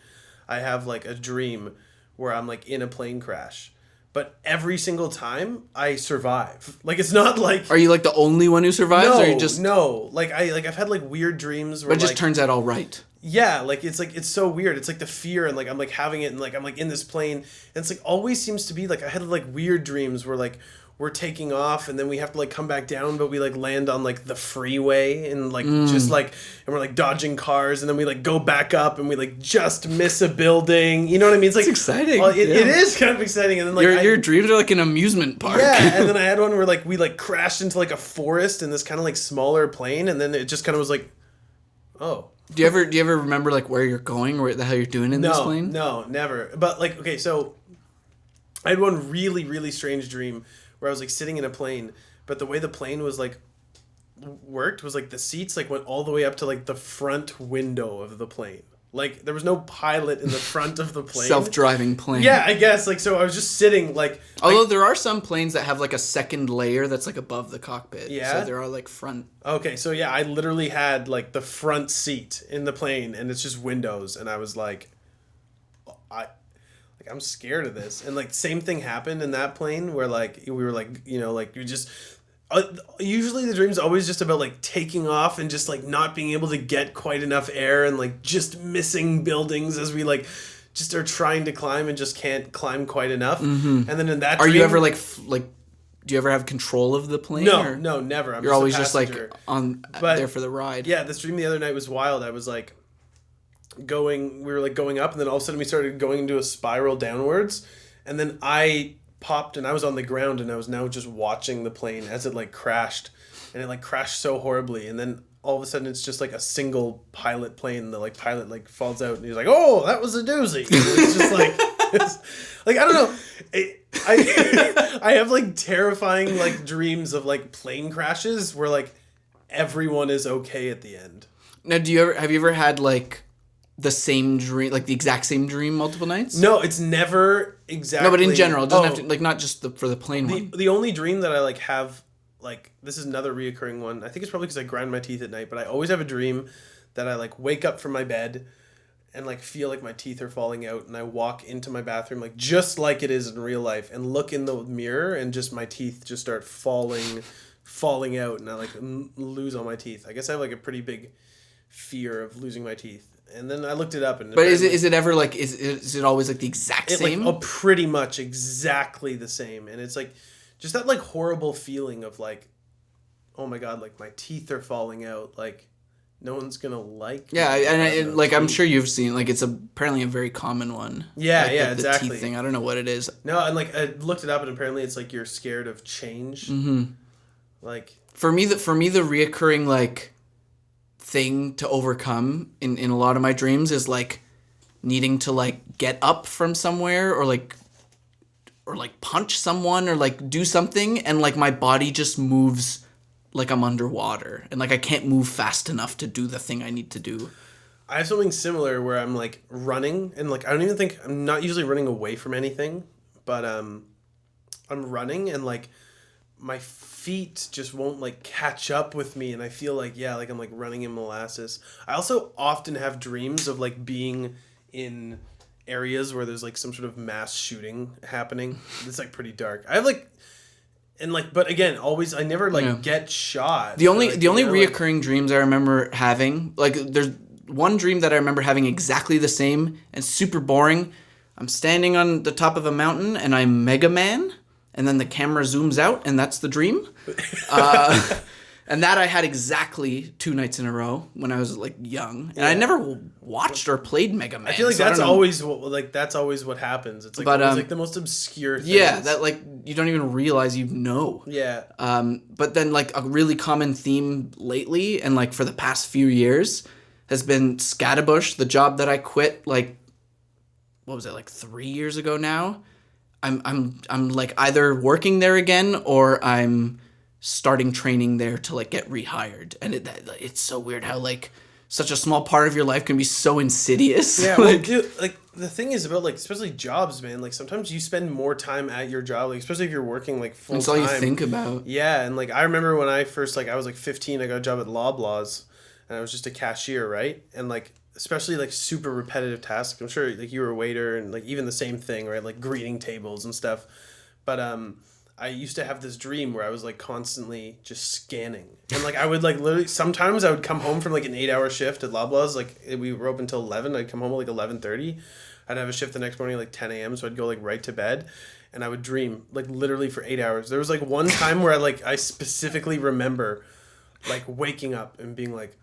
Speaker 5: I have like a dream where I'm like in a plane crash. But every single time I survive. Like it's not like
Speaker 4: Are you like the only one who survives, or you just?
Speaker 5: no. Like I've had like weird dreams where
Speaker 4: But it just
Speaker 5: like,
Speaker 4: turns out all right.
Speaker 5: yeah, like it's so weird. It's like the fear, and like I'm like having it, and like I'm like in this plane, and it's like always seems to be like I had like weird dreams where like we're taking off, and then we have to like come back down, but we like land on like the freeway, and like just like, and we're like dodging cars, and then we like go back up, and we like just miss a building. You know what I mean? It's like
Speaker 4: exciting.
Speaker 5: It is kind of exciting, and then like
Speaker 4: Your dreams are like an amusement park.
Speaker 5: yeah, and then I had one where like we like crashed into like a forest in this kind of like smaller plane, and then it just kind of was like, oh.
Speaker 4: Do you ever remember like where you're going, or the hell you're doing in this plane?
Speaker 5: No, never. But like, okay, so I had one really, really strange dream where I was like sitting in a plane, but the way the plane was like worked was like the seats like went all the way up to like the front window of the plane. Like there was no pilot in the front of the plane.
Speaker 4: Self-driving plane.
Speaker 5: Yeah, I guess. Like so I was just sitting like
Speaker 4: Although there are some planes that have like a second layer that's like above the cockpit.
Speaker 5: Yeah?
Speaker 4: So there are like front.
Speaker 5: okay, so yeah, I literally had like the front seat in the plane, and it's just windows, and I was like I'm scared of this. And like same thing happened in that plane where like we were like, you know, like you just usually the dream's always just about like taking off and just like not being able to get quite enough air, and like just missing buildings as we like just are trying to climb and just can't climb quite enough. And then in that
Speaker 4: Are
Speaker 5: dream,
Speaker 4: you ever like do you ever have control of the plane?
Speaker 5: no,
Speaker 4: or?
Speaker 5: no, never. I'm
Speaker 4: You're
Speaker 5: just a
Speaker 4: always just like
Speaker 5: passenger.
Speaker 4: there for the ride.
Speaker 5: Yeah, this dream the other night was wild. I was like we were like going up, and then all of a sudden we started going into a spiral downwards, and then I popped, and I was on the ground, and I was now just watching the plane as it like crashed, and it like crashed so horribly, and then all of a sudden it's just like a single pilot plane. The like pilot like falls out, and he's like, "Oh, that was a doozy." And it's just like it's, like I don't know. I have like terrifying like dreams of like plane crashes where like everyone is okay at the end.
Speaker 4: Now, have you ever had like the same dream, like the exact same dream multiple nights?
Speaker 5: No, it's never exactly.
Speaker 4: No, but in general, it doesn't have to, like, not just for the plane one.
Speaker 5: The only dream that I like have, like, this is another reoccurring one. I think it's probably because I grind my teeth at night, but I always have a dream that I like wake up from my bed and like feel like my teeth are falling out, and I walk into my bathroom like just like it is in real life, and look in the mirror, and just my teeth just start falling out, and I like lose all my teeth. I guess I have like a pretty big fear of losing my teeth. And then I looked it up, and
Speaker 4: but is it ever like is it always like the exact same?
Speaker 5: Like, pretty much exactly the same, and it's like just that like horrible feeling of like, oh my God, like my teeth are falling out, like no one's gonna like me.
Speaker 4: Yeah, and like I'm sure you've seen, like, it's apparently a very common one.
Speaker 5: Yeah,
Speaker 4: like,
Speaker 5: yeah,
Speaker 4: the
Speaker 5: exactly.
Speaker 4: teeth thing. I don't know what it is.
Speaker 5: No, and like I looked it up, and apparently it's like you're scared of change. Mm-hmm. Like
Speaker 4: for me, the reoccurring like thing to overcome in a lot of my dreams is like needing to like get up from somewhere, or like punch someone, or like do something, and like my body just moves like I'm underwater, and like I can't move fast enough to do the thing I need to do.
Speaker 5: I have something similar where I'm like running, and like I'm not usually running away from anything, but I'm running, and like my feet just won't like catch up with me, and I feel like like I'm like running in molasses. I also often have dreams of like being in areas where there's like some sort of mass shooting happening. It's like pretty dark. I have like, and like, but again, always I never like get shot.
Speaker 4: The only
Speaker 5: like,
Speaker 4: reoccurring dreams I remember having, like, there's one dream that I remember having exactly the same and super boring. I'm standing on the top of a mountain and I'm Mega Man, and then the camera zooms out, and that's the dream. And that I had exactly 2 nights in a row when I was like young, and I never watched or played Mega Man.
Speaker 5: I feel like
Speaker 4: so
Speaker 5: that's always what happens. It's like always like the most obscure things.
Speaker 4: Yeah, that like you don't even realize you know.
Speaker 5: Yeah.
Speaker 4: But then like a really common theme lately, and like for the past few years, has been Scatterbush, the job that I quit like, what was it, like 3 years ago now? I'm like either working there again, or I'm starting training there to like get rehired. And it's so weird how like such a small part of your life can be so insidious.
Speaker 5: Yeah,
Speaker 4: like,
Speaker 5: like the thing is about, like, especially jobs, man, like, sometimes you spend more time at your job, like, especially if you're working, like, full time.
Speaker 4: That's all you think about.
Speaker 5: Yeah, and, like, I remember when I first, like, I was, like, 15, I got a job at Loblaws, and I was just a cashier, right? And, like, especially, like, super repetitive tasks. I'm sure, like, you were a waiter, and, like, even the same thing, right? Like, greeting tables and stuff. But, I used to have this dream where I was, like, constantly just scanning. And, like, I would, like, literally... Sometimes I would come home from, like, an 8-hour shift at Loblaws. Like, we were open until 11. I'd come home at, like, 11:30. I'd have a shift the next morning, like, 10 a.m. So I'd go, like, right to bed. And I would dream, like, literally for 8 hours. There was, like, one time where I specifically remember, like, waking up and being, like...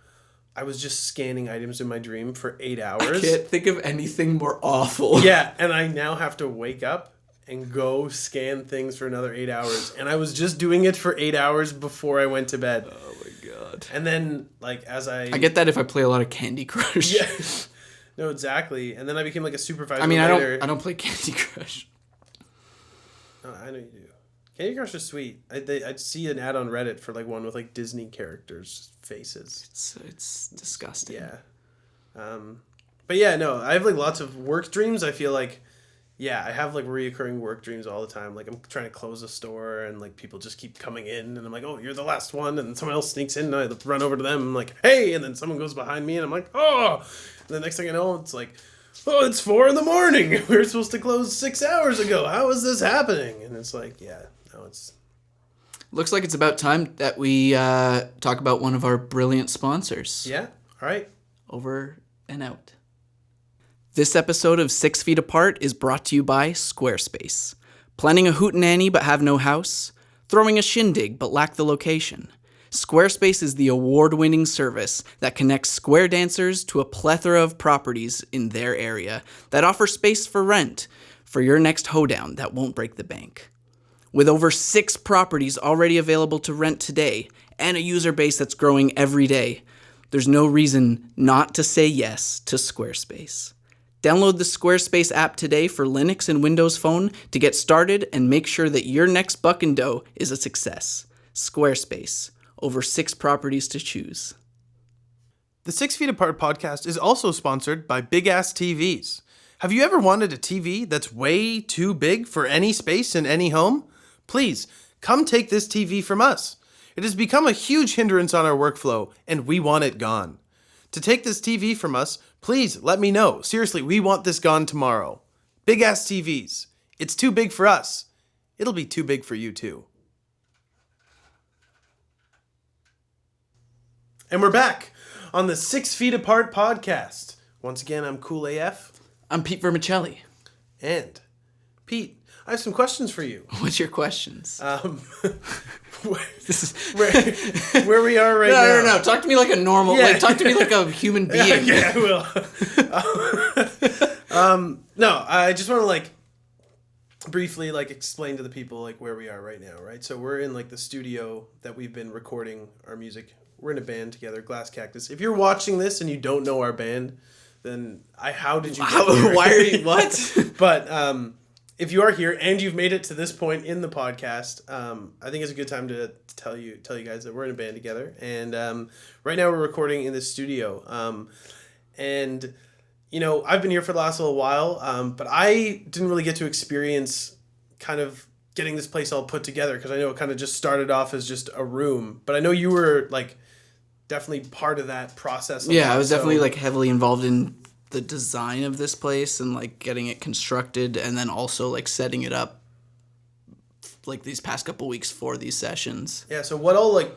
Speaker 5: I was just scanning items in my dream for 8 hours.
Speaker 4: I can't think of anything more awful.
Speaker 5: Yeah, and I now have to wake up and go scan things for another 8 hours. And I was just doing it for 8 hours before I went to bed.
Speaker 4: Oh my god.
Speaker 5: And then, like, as I
Speaker 4: get that if I play a lot of Candy Crush.
Speaker 5: Yeah. No, exactly. And then I became, like, a supervisor
Speaker 4: I mean,
Speaker 5: later.
Speaker 4: I don't play Candy Crush.
Speaker 5: Oh, I know you do. Candy Crush is sweet. I'd see an ad on Reddit for, like, one with, like, Disney characters' faces.
Speaker 4: It's disgusting.
Speaker 5: Yeah. But yeah, no, I have, like, lots of work dreams. I feel like, yeah, I have, like, reoccurring work dreams all the time. Like, I'm trying to close a store and, like, people just keep coming in and I'm like, oh, you're the last one. And someone else sneaks in and I run over to them. I'm like, hey, and then someone goes behind me and I'm like, oh, and the next thing I know, it's like, oh, it's 4 a.m. We were supposed to close 6 hours ago. How is this happening? And it's like, yeah, no, it's...
Speaker 4: Looks like it's about time that we talk about one of our brilliant sponsors.
Speaker 5: Yeah, all right.
Speaker 4: Over and out. This episode of 6 Feet Apart is brought to you by Squarespace. Planning a hootenanny but have no house? Throwing a shindig but lack the location? Squarespace is the award-winning service that connects square dancers to a plethora of properties in their area that offer space for rent for your next hoedown that won't break the bank. With over 6 properties already available to rent today and a user base that's growing every day, there's no reason not to say yes to Squarespace. Download the Squarespace app today for Linux and Windows Phone to get started and make sure that your next buck and dough is a success. Squarespace. Over 6 properties to choose.
Speaker 5: The 6 Feet Apart podcast is also sponsored by Big Ass TVs. Have you ever wanted a TV that's way too big for any space in any home? Please, come take this TV from us. It has become a huge hindrance on our workflow, and we want it gone. To take this TV from us, please let me know. Seriously, we want this gone tomorrow. Big Ass TVs. It's too big for us. It'll be too big for you too. And we're back on the 6 Feet Apart podcast. Once again, I'm Cool AF.
Speaker 4: I'm Pete Vermicelli.
Speaker 5: And Pete, I have some questions for you.
Speaker 4: What's your questions?
Speaker 5: Where we are right now.
Speaker 4: No. Talk to me like a normal,
Speaker 5: Yeah.
Speaker 4: like talk to me like a human being.
Speaker 5: Yeah, I will. No, I just want to like briefly like explain to the people like where we are right now, right? So we're in like the studio that we've been recording our music. We're in a band together, Glass Cactus. If you're watching this and you don't know our band, then how did you get here?
Speaker 4: Why are you, what?
Speaker 5: But if you are here and you've made it to this point in the podcast, I think it's a good time to tell you guys that we're in a band together. And right now we're recording in the studio. And, you know, I've been here for the last little while, but I didn't really get to experience kind of getting this place all put together because I know it kind of just started off as just a room. But I know you were, like, definitely part of that process.
Speaker 4: Yeah, I was definitely, like, heavily involved in the design of this place and, like, getting it constructed and then also, like, setting it up, like, these past couple weeks for these sessions.
Speaker 5: Yeah, so what all, like,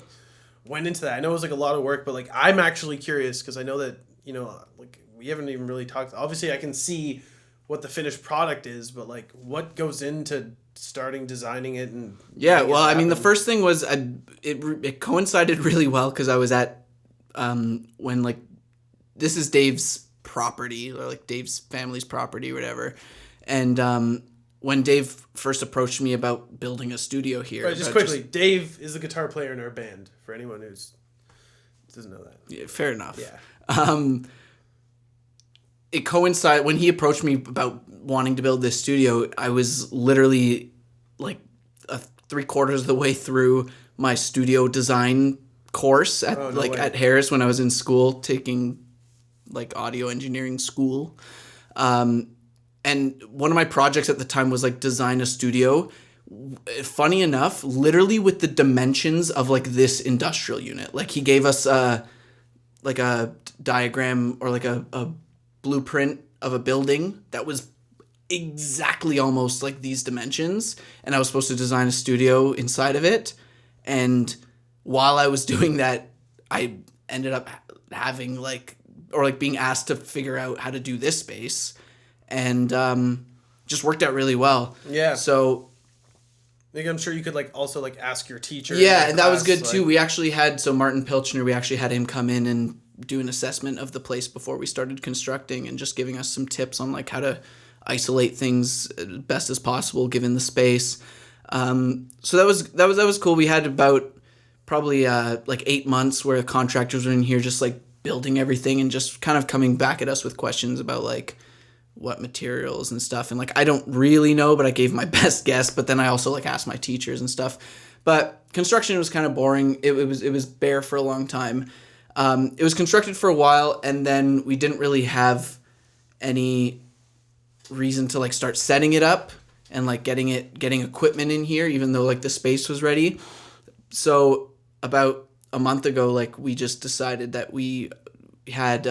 Speaker 5: went into that? I know it was, like, a lot of work, but, like, I'm actually curious because I know that, you know, like, we haven't even really talked. Obviously, I can see what the finished product is, but, like, what goes into starting designing it and
Speaker 4: well, I mean, the first thing was it coincided really well because I was at when, like, this is Dave's property or, like, Dave's family's property or whatever, and when Dave first approached me about building a studio here.
Speaker 5: Right, just quickly, Dave is the guitar player in our band for anyone who doesn't know that.
Speaker 4: Yeah, fair enough.
Speaker 5: Yeah.
Speaker 4: It coincided when he approached me about wanting to build this studio. I was literally like 3/4 of the way through my studio design course at at Harris when I was in school taking like audio engineering school. And one of my projects at the time was like design a studio. Funny enough, literally with the dimensions of like this industrial unit. Like he gave us like a diagram or like a blueprint of a building that was exactly almost like these dimensions, and I was supposed to design a studio inside of it. And while I was doing that, I ended up having being asked to figure out how to do this space, and just worked out really well.
Speaker 5: Yeah.
Speaker 4: So
Speaker 5: Like, I'm sure you could like also like ask your teacher.
Speaker 4: yeah, and that was
Speaker 5: class,
Speaker 4: good too. We actually had Martin Pilchner. We actually had him come in and do an assessment of the place before we started constructing, and just giving us some tips on like how to isolate things best as possible given the space. So that was cool. We had about probably like 8 months where contractors were in here just like building everything and just kind of coming back at us with questions about like what materials and stuff. And like I don't really know, but I gave my best guess. But then I also like asked my teachers and stuff. But construction was kind of boring. It was bare for a long time. It was constructed for a while, and then we didn't really have any reason to like start setting it up and like getting equipment in here, even though like the space was ready. So about a month ago, like we just decided that we had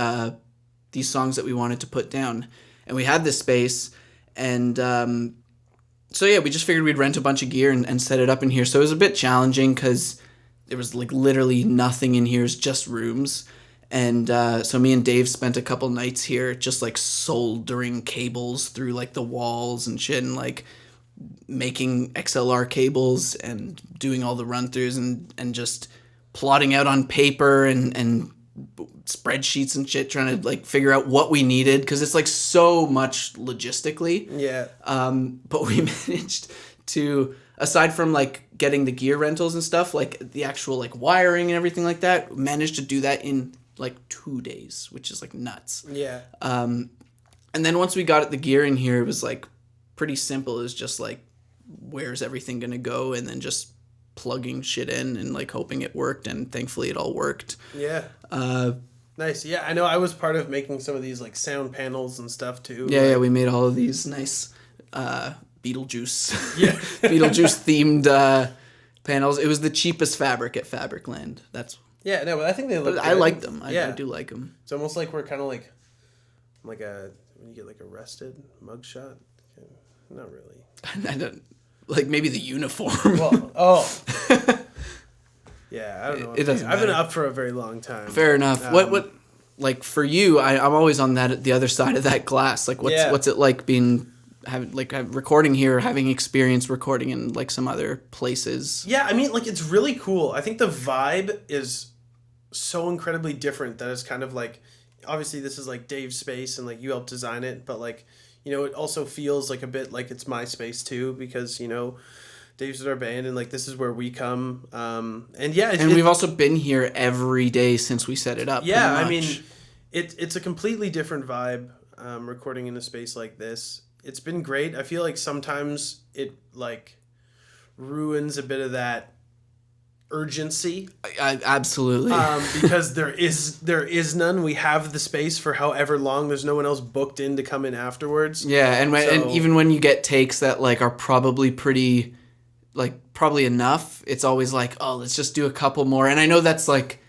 Speaker 4: these songs that we wanted to put down, and we had this space, and so yeah, we just figured we'd rent a bunch of gear and set it up in here. So it was a bit challenging because there was like literally nothing in here, it's just rooms. And so me and Dave spent a couple nights here just like soldering cables through like the walls and shit, and like making XLR cables and doing all the run-throughs and just plotting out on paper and spreadsheets and shit, trying to like figure out what we needed, because it's like so much logistically.
Speaker 5: Yeah.
Speaker 4: But we managed to, aside from like getting the gear rentals and stuff, like the actual like wiring and everything like that, managed to do that in like 2 days, which is like nuts.
Speaker 5: Yeah.
Speaker 4: And then once we got the gear in here, it was like pretty simple. It was just like, where's everything gonna go, and then just plugging shit in and like hoping it worked, and thankfully it all worked.
Speaker 5: Yeah. Nice. Yeah, I know I was part of making some of these like sound panels and stuff too.
Speaker 4: Yeah, we made all of these nice Beetlejuice
Speaker 5: Yeah.
Speaker 4: Beetlejuice themed panels. It was the cheapest fabric at Fabricland. That's
Speaker 5: Yeah, no, but I think they look
Speaker 4: but
Speaker 5: good.
Speaker 4: I like them.
Speaker 5: Yeah.
Speaker 4: I do like them.
Speaker 5: It's almost like we're kind of like when you get like arrested, mugshot. Not really.
Speaker 4: I don't like maybe the uniform.
Speaker 5: Well, oh. Yeah, I don't know.
Speaker 4: It doesn't
Speaker 5: I've been
Speaker 4: matter.
Speaker 5: up for a very long time.
Speaker 4: Fair enough. What like for you? I'm always on the other side of that glass. Like what's it like being recording here, having experience recording in like some other places?
Speaker 5: Yeah, I mean, like it's really cool. I think the vibe is so incredibly different that it's kind of like, obviously this is like Dave's space and like you helped design it, but like, you know, it also feels like a bit like it's my space too, because, you know, Dave's with our band and like this is where we come. And yeah,
Speaker 4: we've also been here every day since we set it up.
Speaker 5: Yeah,
Speaker 4: pretty
Speaker 5: I mean,
Speaker 4: much.
Speaker 5: it's a completely different vibe recording in a space like this. It's been great. I feel like sometimes it like ruins a bit of that urgency.
Speaker 4: I absolutely.
Speaker 5: Because there is none. We have the space for however long. There's no one else booked in to come in afterwards.
Speaker 4: Yeah, and even when you get takes that like are probably pretty, like probably enough, it's always like, oh, let's just do a couple more. And I know that's like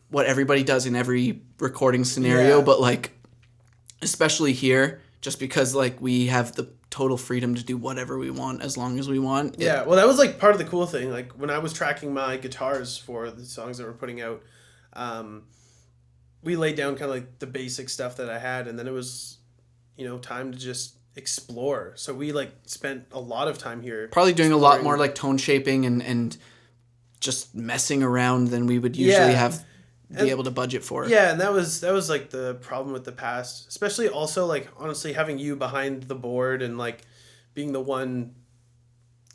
Speaker 4: what everybody does in every recording scenario,
Speaker 5: Yeah.
Speaker 4: but like especially here, just because like we have the total freedom to do whatever we want as long as we want.
Speaker 5: Yeah, well, that was like part of the cool thing. Like when I was tracking my guitars for the songs that we're putting out, we laid down kind of like the basic stuff that I had, and then it was, you know, time to just explore. So we like spent a lot of time here.
Speaker 4: Probably doing a lot more like tone shaping and just messing around than we would usually be able to budget for.
Speaker 5: Yeah, and that was like the problem with the past, especially also like honestly having you behind the board and like being the one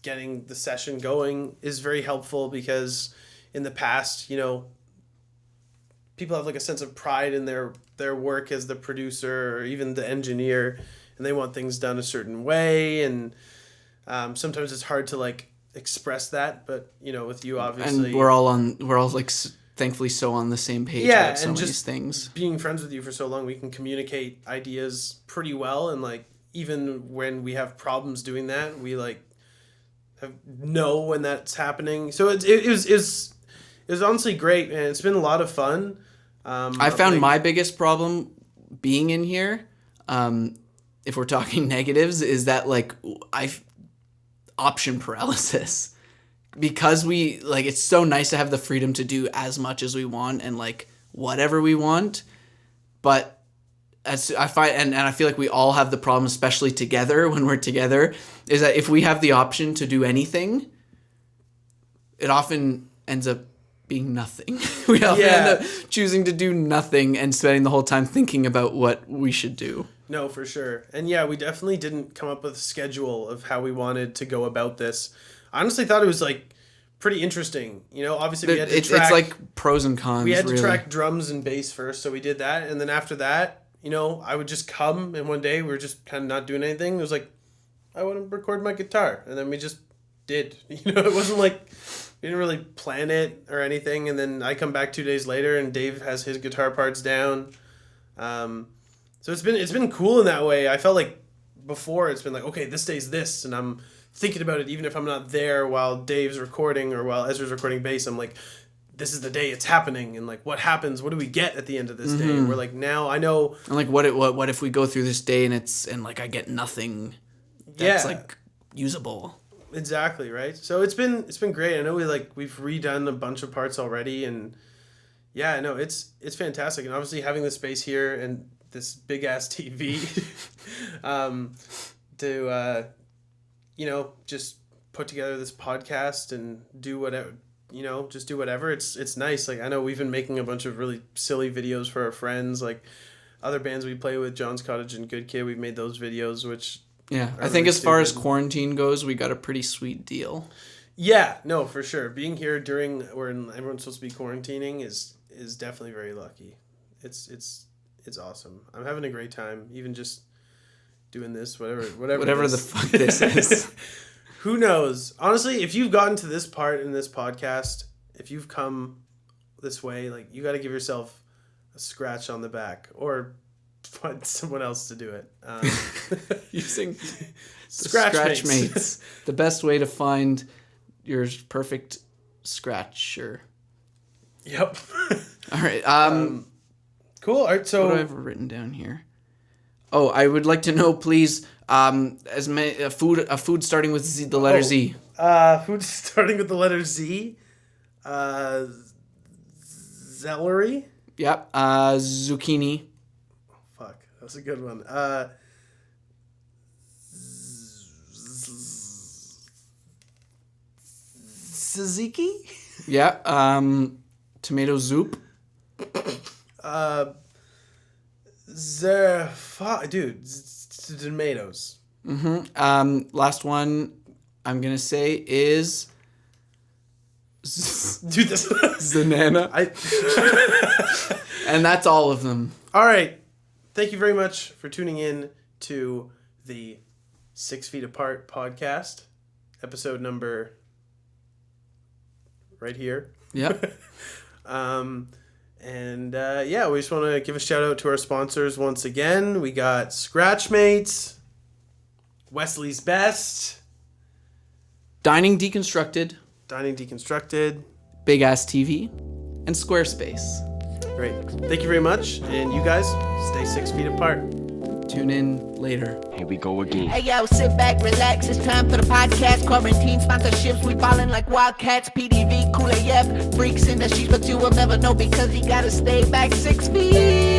Speaker 5: getting the session going is very helpful, because in the past, you know, people have like a sense of pride in their work as the producer or even the engineer, and they want things done a certain way, and sometimes it's hard to like express that, but you know, with you obviously,
Speaker 4: and we're all like thankfully so on the same page about some of these things.
Speaker 5: Being friends with you for so long, we can communicate ideas pretty well, and like even when we have problems doing that, we like know when that's happening. So it was honestly great, and it's been a lot of fun.
Speaker 4: I found my biggest problem being in here, if we're talking negatives, is that like option paralysis. Because we like, it's so nice to have the freedom to do as much as we want and like whatever we want, but as I find, and I feel like we all have the problem, especially together when we're together, is that if we have the option to do anything, it often ends up being nothing. We often end up choosing to do nothing and spending the whole time thinking about what we should do.
Speaker 5: No, for sure. And yeah, we definitely didn't come up with a schedule of how we wanted to go about this. I honestly thought it was like pretty interesting. You know, obviously we had to track...
Speaker 4: It's like pros and cons,
Speaker 5: we had to
Speaker 4: really.
Speaker 5: track drums and bass first, so we did that. And then after that, you know, I would just come, and one day we were just kind of not doing anything. It was like, I want to record my guitar. And then we just did. You know, it wasn't like... We didn't really plan it or anything. And then I come back 2 days later, and Dave has his guitar parts down. So it's been cool in that way. I felt like before it's been like, okay, this day's this, and I'm thinking about it even if I'm not there while Dave's recording or while Ezra's recording bass. I'm like, this is the day it's happening, and like, what happens? What do we get at the end of this day? And we're like, now I know.
Speaker 4: And like, what if we go through this day and like I get nothing that's like usable.
Speaker 5: Exactly, right? So it's been great. I know we've redone a bunch of parts already, and yeah, no, it's fantastic. And obviously having the space here and this big ass TV to you know, just put together this podcast and do whatever, you know, just do whatever. It's nice. Like, I know we've been making a bunch of really silly videos for our friends, like other bands we play with, John's Cottage and Good Kid. We've made those videos, which
Speaker 4: yeah, I think as far as quarantine goes, we got a pretty sweet deal.
Speaker 5: Yeah, no, for sure. Being here during when everyone's supposed to be quarantining is definitely very lucky. It's awesome. I'm having a great time, even just doing this, whatever
Speaker 4: the fuck this is.
Speaker 5: Who knows? Honestly, if you've gotten to this part in this podcast, if you've come this way, like, you got to give yourself a scratch on the back or find someone else to do it.
Speaker 4: Using Scratch Mates. The best way to find your perfect scratcher.
Speaker 5: Yep.
Speaker 4: All right.
Speaker 5: Cool. All right, so
Speaker 4: what do I have written down here? Oh, I would like to know, please, a food starting with Z, the letter Z.
Speaker 5: Food starting with the letter Z. Celery.
Speaker 4: Yep. Zucchini.
Speaker 5: Fuck, that's a good one. Tzatziki?
Speaker 4: Yeah. Tomato soup.
Speaker 5: Tomatoes.
Speaker 4: Last one I'm gonna say is
Speaker 5: Dude, this
Speaker 4: Zanana. And that's all of them.
Speaker 5: All right. Thank you very much for tuning in to the 6 Feet Apart podcast, episode number right here.
Speaker 4: Yep.
Speaker 5: Yeah, we just want to give a shout out to our sponsors once again. We got Scratch Mates, Wesley's Best,
Speaker 4: Dining Deconstructed, Big Ass TV, and Squarespace.
Speaker 5: Great. Thank you very much, and you guys stay 6 feet apart.
Speaker 4: Tune in later.
Speaker 3: Here we go again.
Speaker 2: Hey yo, sit back, relax, it's time for the podcast. Quarantine sponsorships, we ballin' like Wildcats. PDV, Cool AF, freaks in the sheets, but you will never know because he gotta stay back 6 feet.